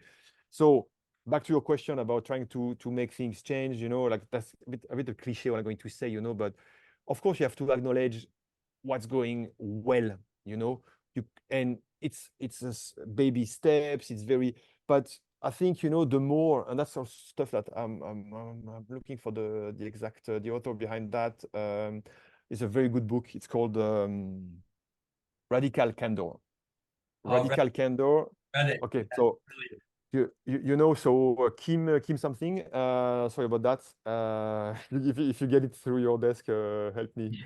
So back to your question about trying to make things change, you know, like that's a bit of cliche what I'm going to say, you know, but of course you have to acknowledge what's going well, you know. And it's baby steps. It's very, but I think, you know, the more, and that's some stuff that I'm looking for the exact the author behind that. It's a very good book. It's called Radical Candor. Radical Candor. Okay, so you know, so Kim something. Sorry about that. If you get it through your desk, help me,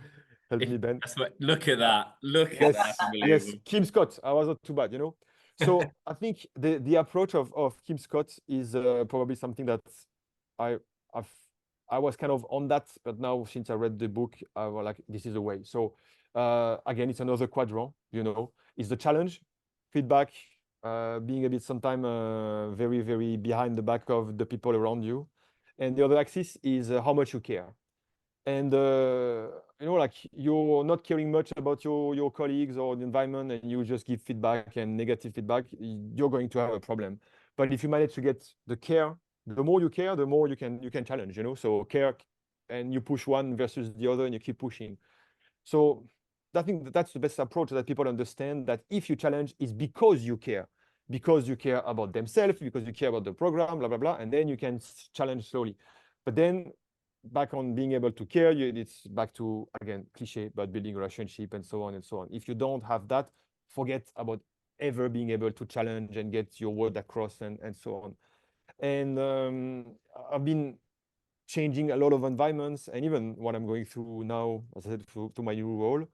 Ben. Look at that. Look at that. Yes, Kim Scott. I was not too bad, you know. So I think the approach of Kim Scott is probably something that I was kind of on that, but now since I read the book, I was like, this is the way. So again, it's another quadrant, you know. It's the challenge, feedback, being a bit sometimes very, very behind the back of the people around you. And the other axis is how much you care. and like you're not caring much about your colleagues or the environment, and you just give feedback and negative feedback, you're going to have a problem. But if you manage to get the care, the more you care, the more you can challenge, so care, and you push one versus the other and you keep pushing. So I think that's the best approach, that people understand that if you challenge, it's because you care about themselves, because you care about the program, blah blah blah, and then you can challenge slowly. But then back on being able to care, it's back to, again, cliche, but building a relationship and so on and so on. If you don't have that, forget about ever being able to challenge and get your word across and so on. And I've been changing a lot of environments, and even what I'm going through now, as I said, to my new role,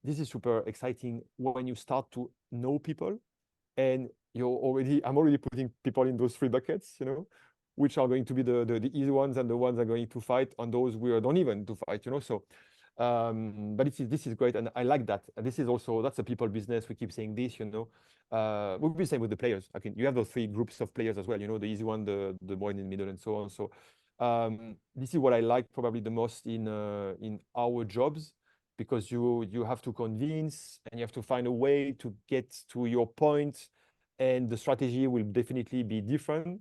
this is super exciting when you start to know people, and I'm already putting people in those three buckets, which are going to be the easy ones and the ones that are going to fight, and those we don't even to fight, so but this is great, and I like that. And this is also, that's a people business. We keep saying this, we'll be the same with the players. I mean, you have those three groups of players as well, the easy one, the one in the middle, and so on. So this is what I like probably the most in our jobs, because you have to convince, and you have to find a way to get to your point, and the strategy will definitely be different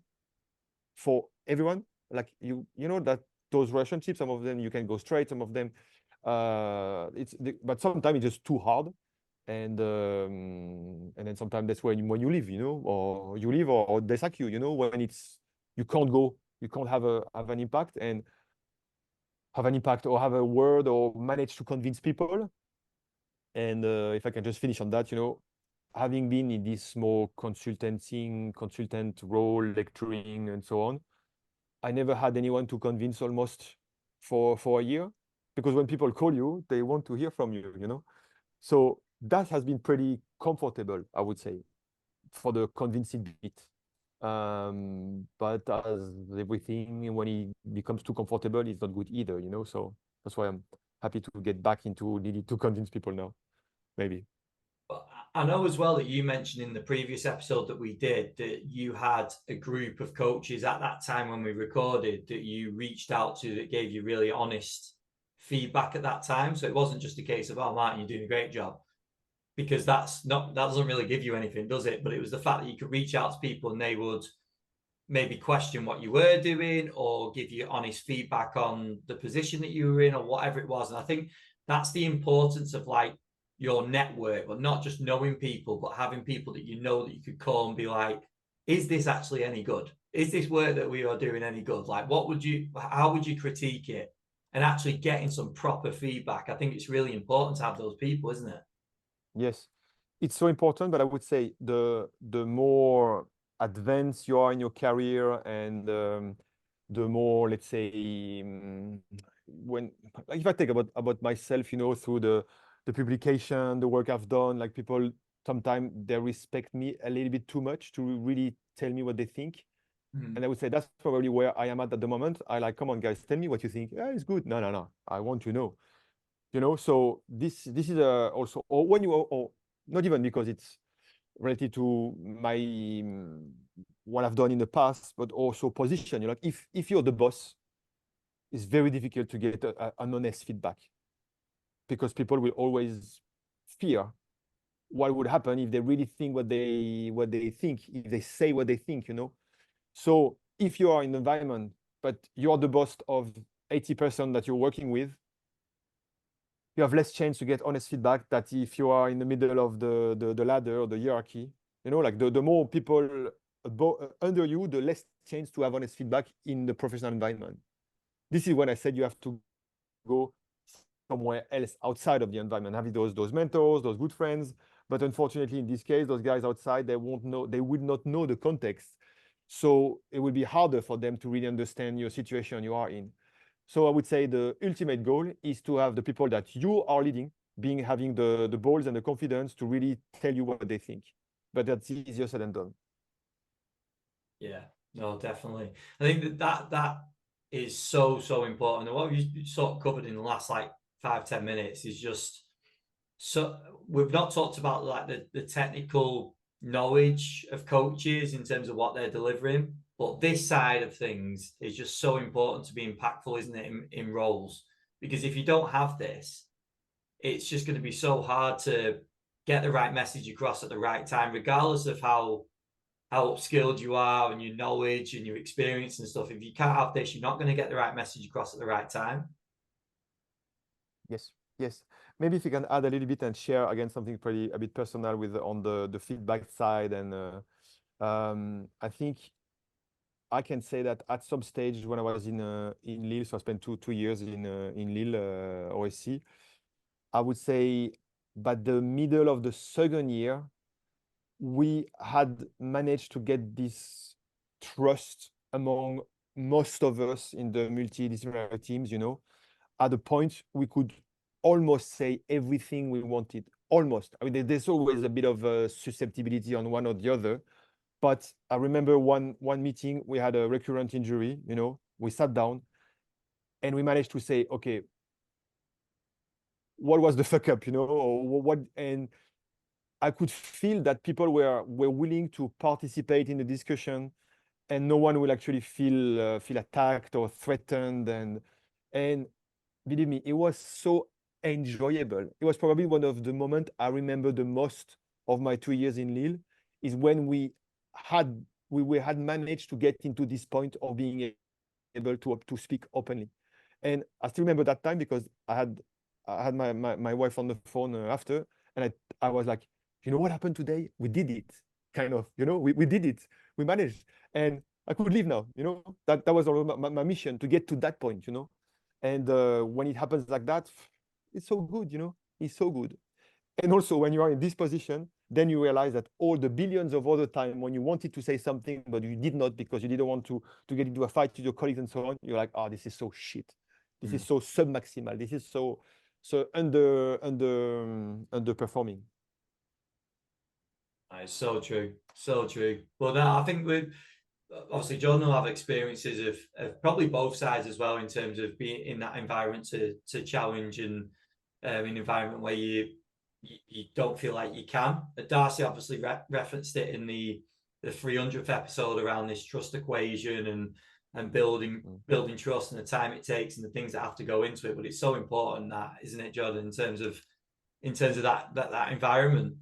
for everyone. Like that those relationships, some of them you can go straight, some of them but sometimes it's just too hard, and then sometimes that's when you leave, or you leave, or they sack you, when you can't have an impact, and have an impact or have a word or manage to convince people. And if I can just finish on that, having been in this more consultant role, lecturing and so on, I never had anyone to convince almost for a year, because when people call you, they want to hear from you, So that has been pretty comfortable, I would say, for the convincing bit. But as everything, when it becomes too comfortable, it's not good either, So that's why I'm happy to get back into needing to convince people now, maybe. I know as well that you mentioned in the previous episode that we did that you had a group of coaches at that time when we recorded that you reached out to, that gave you really honest feedback at that time. So it wasn't just a case of, oh, Martin, you're doing a great job, because that doesn't really give you anything, does it? But it was the fact that you could reach out to people and they would maybe question what you were doing, or give you honest feedback on the position that you were in, or whatever it was. And I think that's the importance of like your network, but not just knowing people, but having people that that you could call and be like, is this actually any good? Is this work that we are doing any good? Like, how would you critique it? And actually getting some proper feedback. I think it's really important to have those people, isn't it? Yes, it's so important, but I would say the more advanced you are in your career, and the more, let's say, when, like, if I think about myself, through the publication, the work I've done, like, people sometimes they respect me a little bit too much to really tell me what they think. And I would say that's probably where I am at the moment. I like, come on, guys, tell me what you think. Yeah, it's good. No. I want to know. So this is also, or when you, or not even because it's related to my what I've done in the past, but also position. Like, if you're the boss, it's very difficult to get an honest feedback, because people will always fear what would happen if they really think what they think, if they say what they think. So if you are in an environment, but you're the boss of 80% that you're working with, you have less chance to get honest feedback that if you are in the middle of the ladder or the hierarchy. Like, the more people under you, the less chance to have honest feedback in the professional environment. This is when I said you have to go somewhere else outside of the environment, having those mentors, those good friends. But unfortunately, in this case, those guys outside, they would not know the context. So it will be harder for them to really understand your situation you are in. So I would say the ultimate goal is to have the people that you are leading having the balls and the confidence to really tell you what they think. But that's easier said than done. Yeah, no, definitely. I think that is so important. And what we sort of covered in the last like 5-10 minutes is just, so we've not talked about like the technical knowledge of coaches in terms of what they're delivering, But this side of things is just so important to be impactful, isn't it, in roles? Because if you don't have this, it's just going to be so hard to get the right message across at the right time, regardless of how skilled you are and your knowledge and your experience and stuff. If you can't have this, you're not going to get the right message across at the right time. Yes, yes. Maybe if you can add a little bit and share again something a bit personal with on the feedback side, and I think I can say that at some stage when I was in Lille, so I spent two years in Lille, OSC. I would say by the middle of the second year, we had managed to get this trust among most of us in the multidisciplinary teams, you know, at a point we could almost say everything we wanted. Almost. I mean, there's always a bit of susceptibility on one or the other. But I remember one meeting, we had a recurrent injury, you know, we sat down and we managed to say, okay, what was the fuck up, you know, or what, and I could feel that people were willing to participate in the discussion, and no one will actually feel attacked or threatened, and believe me, it was so enjoyable. It was probably one of the moments I remember the most of my 2 years in Lille, is when we had managed to get into this point of being able to speak openly. And I still remember that time because I had my wife on the phone after, and I was like, you know what happened today? We did it, kind of, you know, we did it, we managed, and I could leave now, you know. That was all my mission, to get to that point, you know. And when it happens like that, it's so good, you know, it's so good. And also when you are in this position, then you realize that all the billions of other time when you wanted to say something, but you did not because you didn't want to get into a fight with your colleagues and so on, you're like, oh, this is so shit. This is so sub-maximal. This is so underperforming. It's so true. So true. But I think with obviously Jordan will have experiences of probably both sides as well, in terms of being in that environment to challenge, and an environment where you don't feel like you can. Darcy obviously referenced it in the 300th episode around this trust equation and building trust and the time it takes and the things that have to go into it. But it's so important, that, isn't it, Jordan, in terms of that environment.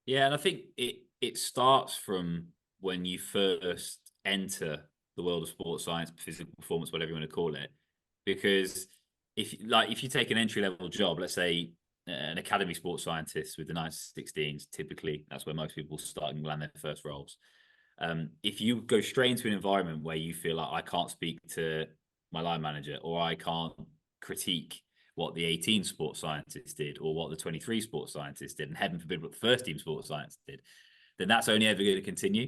Yeah, and I think it starts from when you first enter the world of sports science, physical performance, whatever you want to call it. Because if you take an entry-level job, let's say an academy sports scientist with the 9-16s, typically that's where most people start and land their first roles. If you go straight into an environment where you feel like, I can't speak to my line manager, or I can't critique what the 18 sports scientists did, or what the 23 sports scientists did, and heaven forbid what the first team sports science did, then that's only ever going to continue.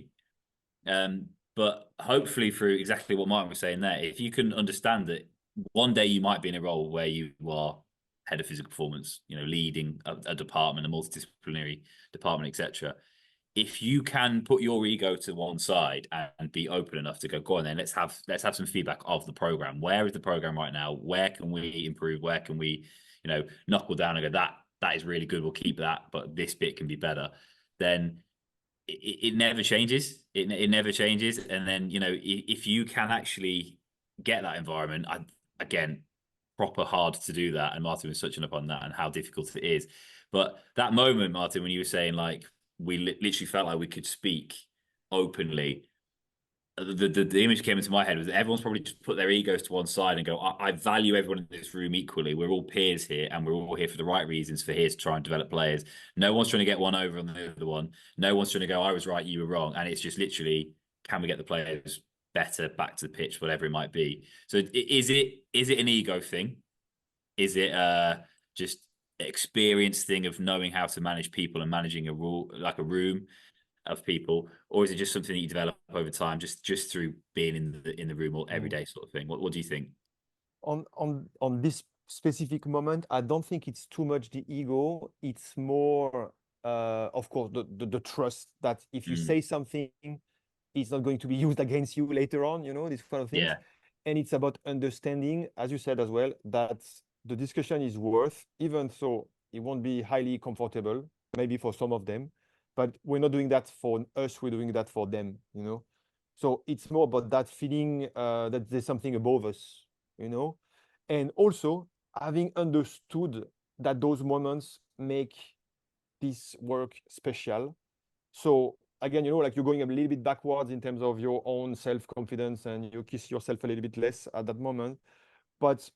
But hopefully, through exactly what Martin was saying there, if you can understand that one day you might be in a role where you are head of physical performance, you know, leading a department, a multidisciplinary department, etc. If you can put your ego to one side and be open enough to go on, then let's have some feedback of the program. Where is the program right now? Where can we improve? Where can we, you know, knuckle down and go, that is really good, we'll keep that, but this bit can be better. Then it never changes. It never changes. And then, you know, if you can actually get that environment, again, proper hard to do that. And Martin was touching upon that and how difficult it is. But that moment, Martin, when you were saying, like, we literally felt like we could speak openly, the image came into my head was that everyone's probably just put their egos to one side and go, I value everyone in this room equally. We're all peers here, and we're all here for the right reasons, for here to try and develop players. No one's trying to get one over on the other one. No one's trying to go, I was right, you were wrong. And it's just literally, can we get the players better, back to the pitch, whatever it might be. So is it an ego thing? Is it just experience thing of knowing how to manage people and managing a room of people, or is it just something that you develop over time, just through being in the room or every day sort of thing? What do you think? On this specific moment, I don't think it's too much the ego. It's more, of course, the trust that if you say something, it's not going to be used against you later on. You know, these kind of things. Yeah. And it's about understanding, as you said as well, that the discussion is worth, even though it won't be highly comfortable, maybe for some of them, but we're not doing that for us, we're doing that for them, you know. So it's more about that feeling that there's something above us, you know, and also having understood that those moments make this work special. So again, you know, like you're going a little bit backwards in terms of your own self-confidence, and you kiss yourself a little bit less at that moment. But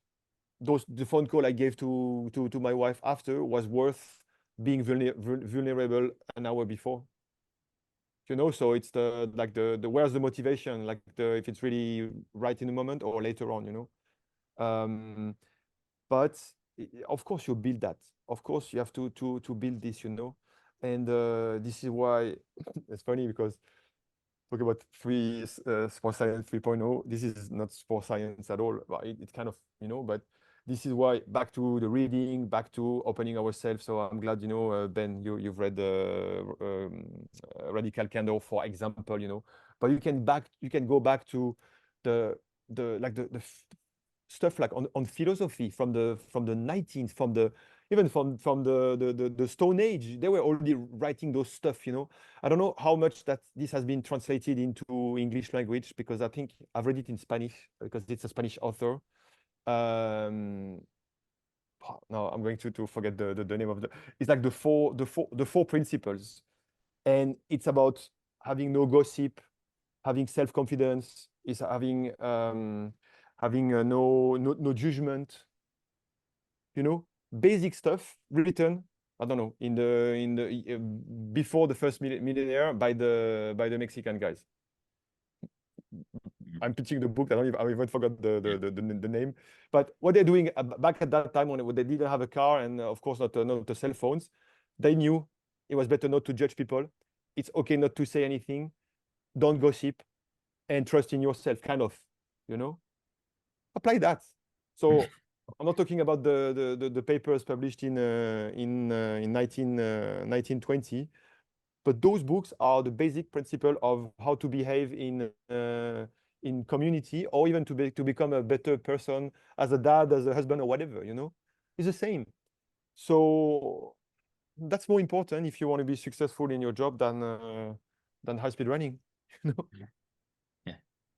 the phone call I gave to my wife after was worth being vulnerable an hour before. You know, so it's the where's the motivation, like if it's really right in the moment or later on, you know. But of course you build that. Of course you have to build this, you know. And this is why it's funny, because talk about sports science 3.0. This is not sports science at all, but it's kind of, you know, but this is why, back to the reading, back to opening ourselves. So I'm glad, you know, Ben, you've read Radical Candor, for example, you know, but you can go back to the stuff like on philosophy from the 19th, even from the Stone Age. They were already writing those stuff, you know. I don't know how much that this has been translated into English language, because I think I've read it in Spanish because it's a Spanish author. No, I'm going to forget the name of it's like the four principles, and it's about having no gossip, having self-confidence, is having no judgment, you know, basic stuff written, I don't know, in the before the first millennium by the Mexican guys. I'm pitching the book. I even forgot the name. But what they're doing back at that time, when they didn't have a car, and of course not the cell phones, they knew it was better not to judge people. It's okay not to say anything. Don't gossip, and trust in yourself, kind of, you know. Apply that. So I'm not talking about the papers published in 1920, but those books are the basic principle of how to behave in community, or even to become a better person as a dad, as a husband, or whatever, you know. It's the same. So that's more important if you want to be successful in your job than high-speed running. You know?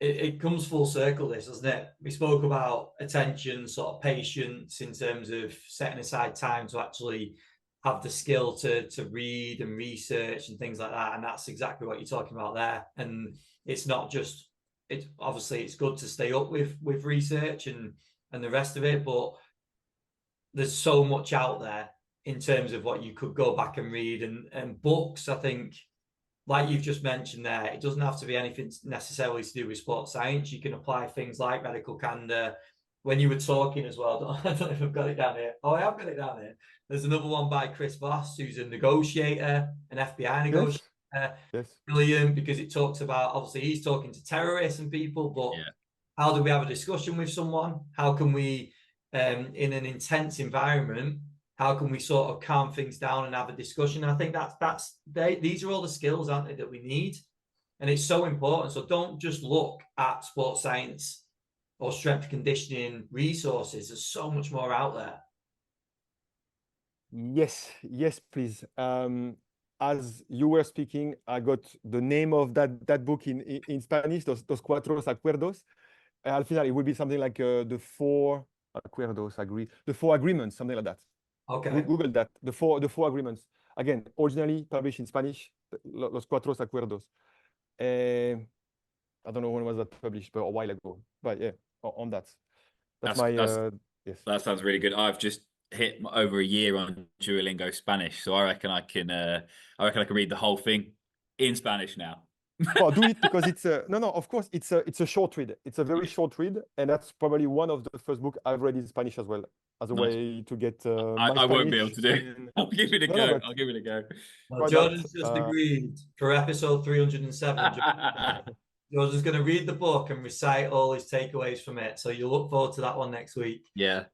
It comes full circle, this, doesn't it? We spoke about attention, sort of patience, in terms of setting aside time to actually have the skill to read and research and things like that. And that's exactly what you're talking about there. And it's not just, it's obviously it's good to stay up with research and the rest of it, but there's so much out there in terms of what you could go back and read, and books, I think, like you've just mentioned there, it doesn't have to be anything necessarily to do with sports science. You can apply things like Radical Candor. When you were talking as well, I don't know if I've got it down here. Oh, I have got it down here. There's another one by Chris Voss, who's a negotiator, an FBI negotiator. Yes. Brilliant, because it talks about, obviously he's talking to terrorists and people, but how do we have a discussion with someone? How can we, in an intense environment, how can we sort of calm things down and have a discussion? I think these are all the skills, aren't they, that we need? And it's so important. So don't just look at sports science or strength conditioning resources. There's so much more out there. Yes, please. As you were speaking, I got the name of that book in Spanish, Los Cuatro Acuerdos. Al final, it would be something like the four acuerdos, the four agreements, something like that. Okay. Google that. The four agreements. Again, originally published in Spanish, Los Cuatro Acuerdos. I don't know when was that published, but a while ago. But yeah, on that. Yes. That sounds really good. I've just hit over a year on Duolingo Spanish, so I reckon I can read the whole thing in Spanish now. Well, do it, because it's no, of course it's a short read. It's a very short read, and that's probably one of the first book I've read in Spanish as well, as a way to get I won't be able to do. I'll give it a go. I'll give it a go. Well, Jordan's just agreed for episode 307. Jordan's going to read the book and recite all his takeaways from it. So you'll look forward to that one next week. Yeah.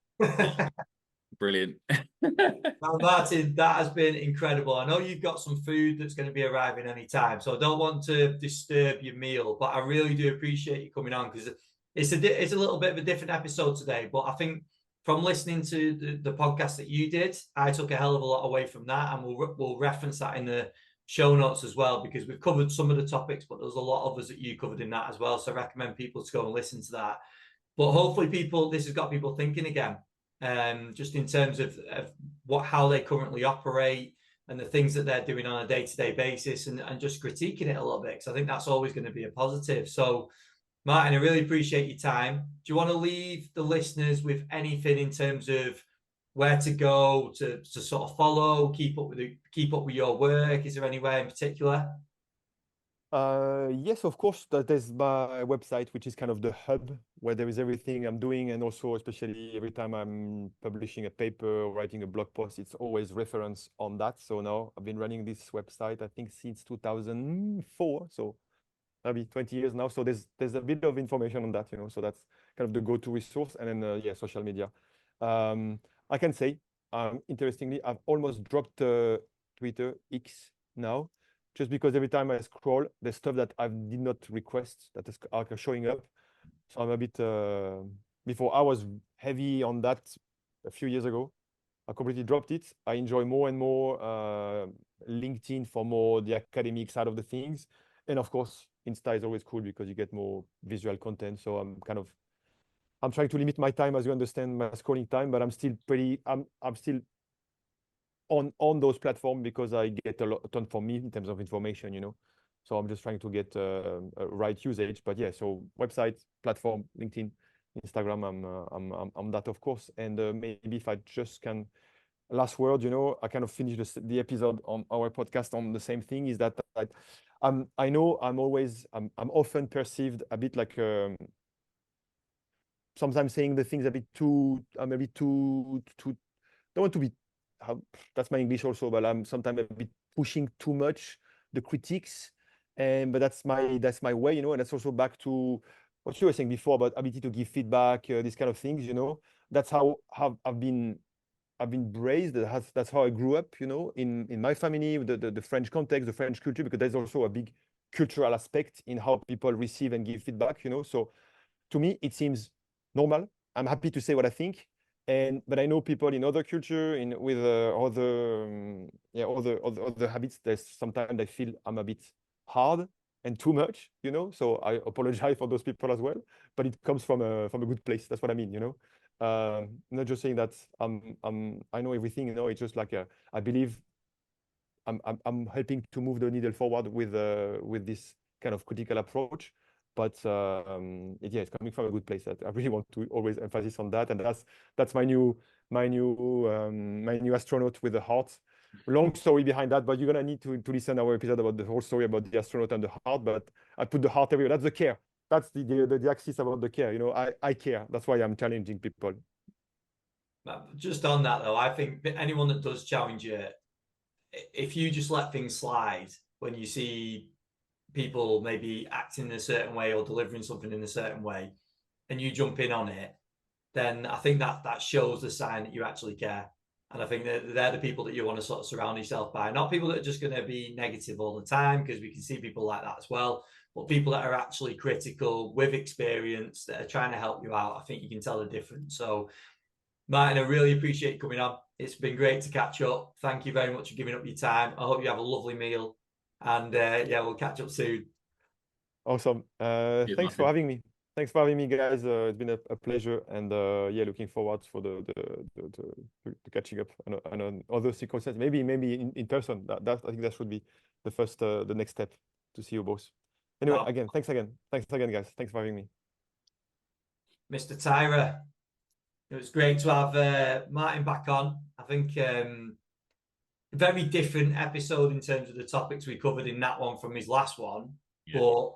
Brilliant. Now, Martin, that has been incredible. I know you've got some food that's going to be arriving any time, so I don't want to disturb your meal, but I really do appreciate you coming on, because it's a little bit of a different episode today. But I think from listening to the podcast that you did, I took a hell of a lot away from that, and we'll reference that in the show notes as well, because we've covered some of the topics, but there's a lot of others that you covered in that as well. So I recommend people to go and listen to that. But hopefully this has got people thinking again, just in terms of how they currently operate and the things that they're doing on a day-to-day basis, and just critiquing it a little bit, because I think that's always going to be a positive. So Martin, I really appreciate your time. Do you want to leave the listeners with anything in terms of where to go to sort of follow, keep up with your work? Is there anywhere in particular? Yes, of course. There's my website, which is kind of the hub where there is everything I'm doing, and also especially every time I'm publishing a paper or writing a blog post, it's always reference on that. So now I've been running this website, I think, since 2004, so maybe 20 years now. So there's a bit of information on that, So that's kind of the go-to resource, and then yeah, social media. I can say, interestingly, I've almost dropped Twitter X now, just because every time I scroll, there's stuff that I did not request that is showing up. So I'm a bit, before I was heavy on that a few years ago. I completely dropped it. I enjoy more and more LinkedIn for more the academic side of the things. And of course, Insta is always cool because you get more visual content. So I'm trying to limit my time, as you understand, my scrolling time, but I'm still on those platforms because I get a ton for me in terms of information, So I'm just trying to get a right usage. But yeah, so website, platform, LinkedIn, Instagram, I'm that, of course. And maybe if I just can, last word, I kind of finished the episode on our podcast on the same thing, is that I know I'm often perceived a bit like sometimes saying the things a bit too, maybe too, don't want to be, that's my English also, but I'm sometimes a bit pushing too much the critiques, but that's my way, and that's also back to what you were saying before about ability to give feedback, these kind of things, That's how I've been raised. That's how I grew up, in my family, the French context, the French culture, because there's also a big cultural aspect in how people receive and give feedback, So to me, it seems normal. I'm happy to say what I think. But I know people in other culture, with other habits. There's sometimes I feel I'm a bit hard and too much, So I apologize for those people as well. But it comes from a good place. That's what I mean, Not just saying that I know everything, It's just like I believe I'm helping to move the needle forward with this kind of critical approach. But it's coming from a good place. That I really want to always emphasize on that, and that's my new astronaut with the heart. Long story behind that, but you're gonna need to listen to our episode about the whole story about the astronaut and the heart. But I put the heart everywhere. That's the care. That's the axis about the care. I care. That's why I'm challenging people. Just on that though, I think that anyone that does challenge you, if you just let things slide when you see people maybe acting in a certain way or delivering something in a certain way, and you jump in on it, then I think that shows the sign that you actually care. And I think that they're the people that you want to sort of surround yourself by, not people that are just going to be negative all the time, because we can see people like that as well, but people that are actually critical with experience, that are trying to help you out. I think you can tell the difference. So Martin, I really appreciate you coming on. It's been great to catch up. Thank you very much for giving up your time. I hope you have a lovely meal. And yeah, we'll catch up soon. Awesome. Thanks for having me. Thanks for having me, guys. It's been a pleasure, and yeah, looking forward for the catching up and other circumstances. Maybe in person. That I think that should be the next step to see you both. Anyway, thanks again, guys. Thanks for having me, Mr. Tyra. It was great to have Martin back on. I think very different episode in terms of the topics we covered in that one from his last one. Yeah. But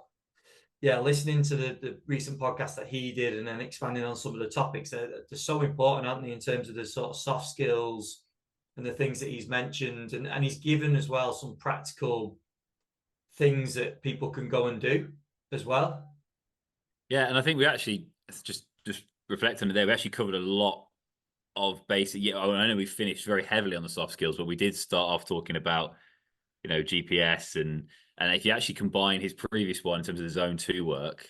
yeah, listening to the recent podcast that he did and then expanding on some of the topics, they're so important, aren't they, in terms of the sort of soft skills and the things that he's mentioned. And he's given as well some practical things that people can go and do as well. Yeah, and I think we actually just reflect on it there. We actually covered a lot of basic. Yeah, I know we finished very heavily on the soft skills, but we did start off talking about, GPS and if you actually combine his previous one in terms of the zone 2 work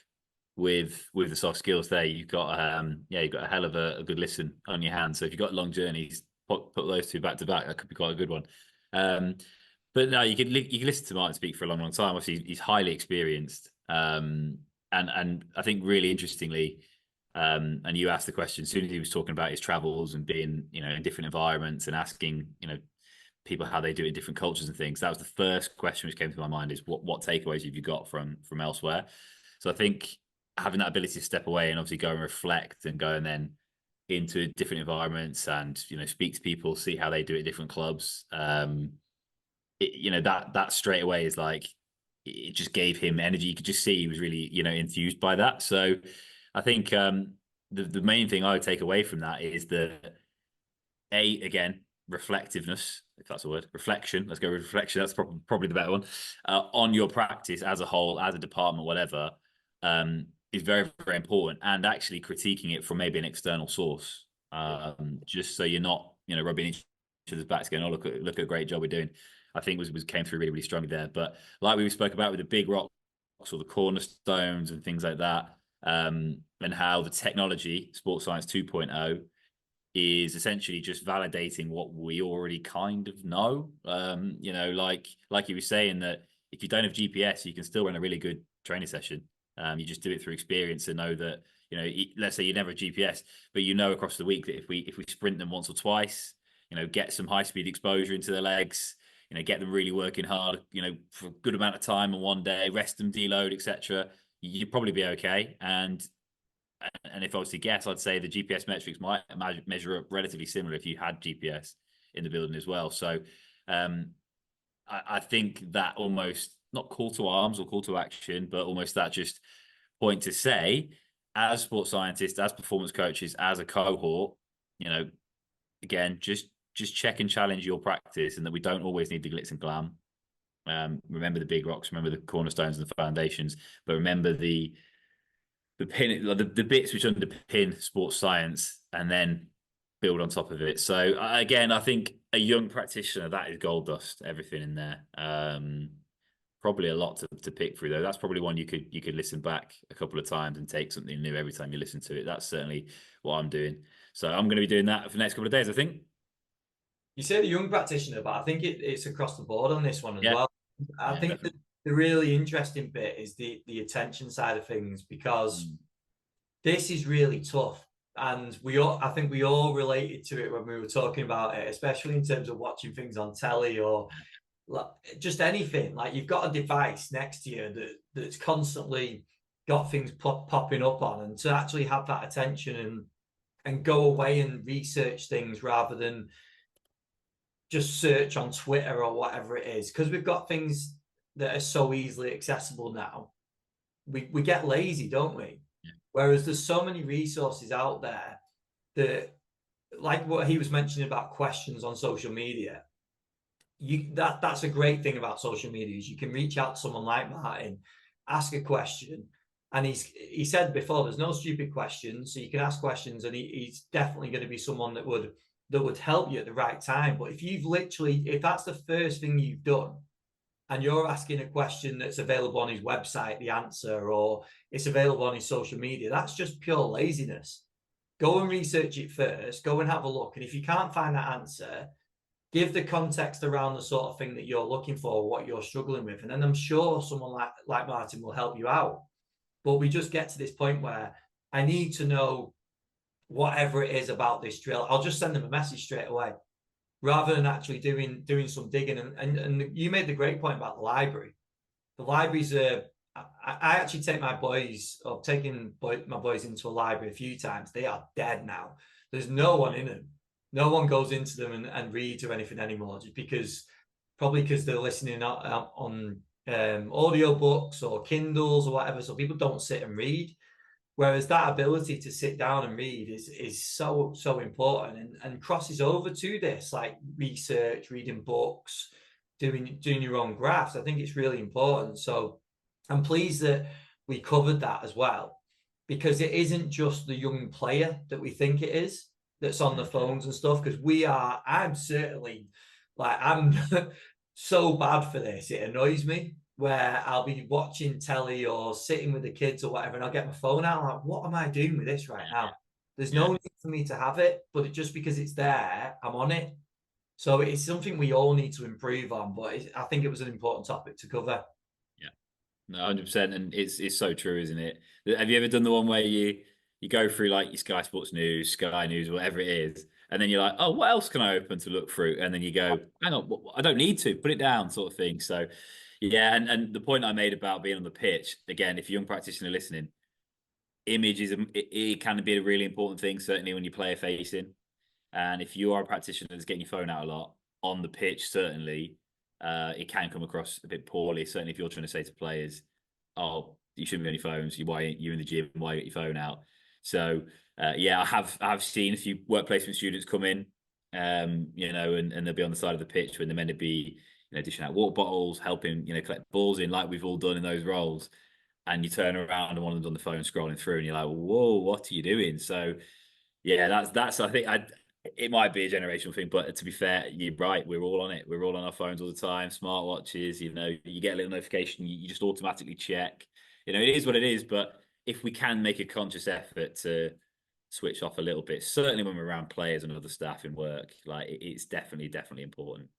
with the soft skills there, you've got you've got a hell of a good listen on your hands. So if you've got long journeys, put those two back to back. That could be quite a good one. But no, you can listen to Martin speak for a long, long time. Obviously, he's highly experienced, and I think really interestingly, and you asked the question as soon as he was talking about his travels and being, in different environments and asking, people how they do it in different cultures and things. That was the first question which came to my mind: is what takeaways have you got from elsewhere? So I think having that ability to step away and obviously go and reflect and go and then into different environments and speak to people, see how they do it at different clubs. That straight away is like, it just gave him energy. You could just see he was really enthused by that. So I think the main thing I would take away from that is again, reflectiveness, if that's a word, reflection. Let's go with reflection. That's probably the better one. On your practice as a whole, as a department, whatever, is very, very important. And actually critiquing it from maybe an external source, just so you're not, rubbing each other's backs, going, "Oh, look at a great job we're doing." I think was came through really, really strongly there. But like we spoke about with the big rocks or the cornerstones and things like that, and how the technology, Sports Science 2.0, is essentially just validating what we already kind of know. Like you were saying, that if you don't have GPS, you can still run a really good training session. You just do it through experience and know that, let's say you never have GPS, but across the week that if we sprint them once or twice, get some high speed exposure into their legs, get them really working hard, for a good amount of time on one day, rest them, deload, etc., you'd probably be okay. And if I was to guess, I'd say the GPS metrics might measure up relatively similar if you had GPS in the building as well. So I think that almost, not call to arms or call to action, but almost that just point to say, as sports scientists, as performance coaches, as a cohort, again, just check and challenge your practice, and that we don't always need the glitz and glam. Remember the big rocks, remember the cornerstones and the foundations, but remember the bits which underpin sports science, and then build on top of it. So again, I think a young practitioner, that is gold dust, everything in there. Probably a lot to pick through, though. That's probably one you could listen back a couple of times and take something new every time you listen to it. That's certainly what I'm doing. So I'm going to be doing that for the next couple of days, I think. You say the young practitioner, but I think it's across the board on this one as well. I think the really interesting bit is the attention side of things, because this is really tough. And I think we all related to it when we were talking about it, especially in terms of watching things on telly or just anything. Like, you've got a device next to you that's constantly got things popping up on, and to actually have that attention and go away and research things rather than just search on Twitter or whatever it is, because we've got things that are so easily accessible now. We get lazy, don't we? Yeah. Whereas there's so many resources out there that, like what he was mentioning about questions on social media, that's a great thing about social media, is you can reach out to someone like Martin, ask a question, and he said before, there's no stupid questions, so you can ask questions, and he's definitely going to be someone that would help you at the right time. But if that's the first thing you've done, and you're asking a question that's available on his website, the answer, or it's available on his social media, that's just pure laziness. Go and research it first, go and have a look. And if you can't find that answer, give the context around the sort of thing that you're looking for, what you're struggling with. And then I'm sure someone like Martin will help you out. But we just get to this point where I need to know whatever it is about this drill. I'll just send them a message straight away, rather than actually doing some digging. And you made the great point about the library. The libraries are, I actually take my boys, or taking my boys into a library a few times. They are dead now. There's no one in them. No one goes into them and reads or anything anymore, just because they're listening on audio books or Kindles or whatever. So people don't sit and read. Whereas that ability to sit down and read is so important, and crosses over to this, like research, reading books, doing your own graphs. I think it's really important. So I'm pleased that we covered that as well, because it isn't just the young player that we think it is that's on the phones and stuff. Because I'm certainly, I'm so bad for this. It annoys me, where I'll be watching telly or sitting with the kids or whatever, and I'll get my phone out. I'm like, what am I doing with this right now? There's no need for me to have it, but just because it's there, I'm on it. So it's something we all need to improve on, but I think it was an important topic to cover. Yeah, no, 100%, and it's so true, isn't it? Have you ever done the one where you go through like your Sky Sports News, Sky News, whatever it is, and then you're like, oh, what else can I open to look through? And then you go, hang on, I don't need to, put it down, sort of thing. So yeah, and the point I made about being on the pitch, again, if you're a young practitioner listening, image is it can be a really important thing, certainly when you player facing. And if you are a practitioner that's getting your phone out a lot on the pitch, certainly it can come across a bit poorly. Certainly, if you're trying to say to players, "Oh, you shouldn't be on your phones. You're in the gym. Why get your phone out?" So yeah, I have seen a few work placement students come in, you know, and they'll be on the side of the pitch when they're meant to be, you know, dishing out water bottles, helping, you know, collect balls in, like we've all done in those roles. And you turn around and one of them's on the phone scrolling through, and you're like, "Whoa, what are you doing?" So yeah, that's I think it might be a generational thing, but to be fair, you're right. We're all on it. We're all on our phones all the time, smartwatches. You know, you get a little notification, you just automatically check. You know, it is what it is. But if we can make a conscious effort to switch off a little bit, certainly when we're around players and other staff in work, like it's definitely important.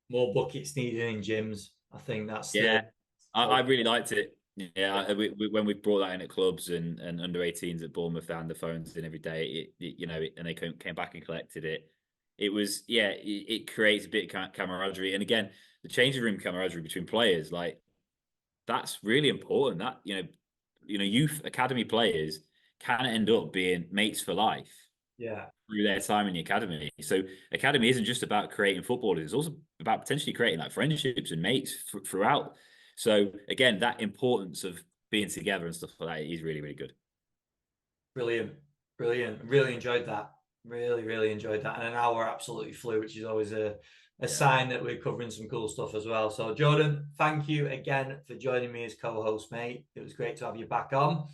More buckets needed in gyms. I think that's Yeah, the I really liked it. Yeah, when we brought that in at clubs and under 18s at Bournemouth found the phones in every day, you know, and they came back and collected it. It was, yeah, it creates a bit of camaraderie. And again, the changing room camaraderie between players, like that's really important. That, you know, youth academy players can end up being mates for life yeah. through their time in the academy. So academy isn't just about creating footballers; it's also about potentially creating like friendships and mates throughout. So again, that importance of being together and stuff like that is really good. Brilliant. Really enjoyed that. Really enjoyed that. And an hour absolutely flew, which is always a sign that we're covering some cool stuff as well. So Jordan, thank you again for joining me as co-host, mate. It was great to have you back on.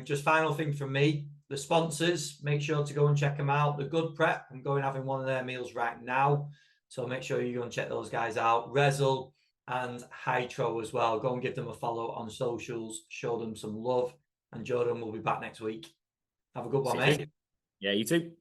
Just final thing from me, the sponsors, make sure to go and check them out. The Good Prep, I'm going having one of their meals right now. So make sure you go and check those guys out. Rezzil and Hydro as well. Go and give them a follow on socials. Show them some love. And Jordan will be back next week. Have a good one, mate. Yeah, you too.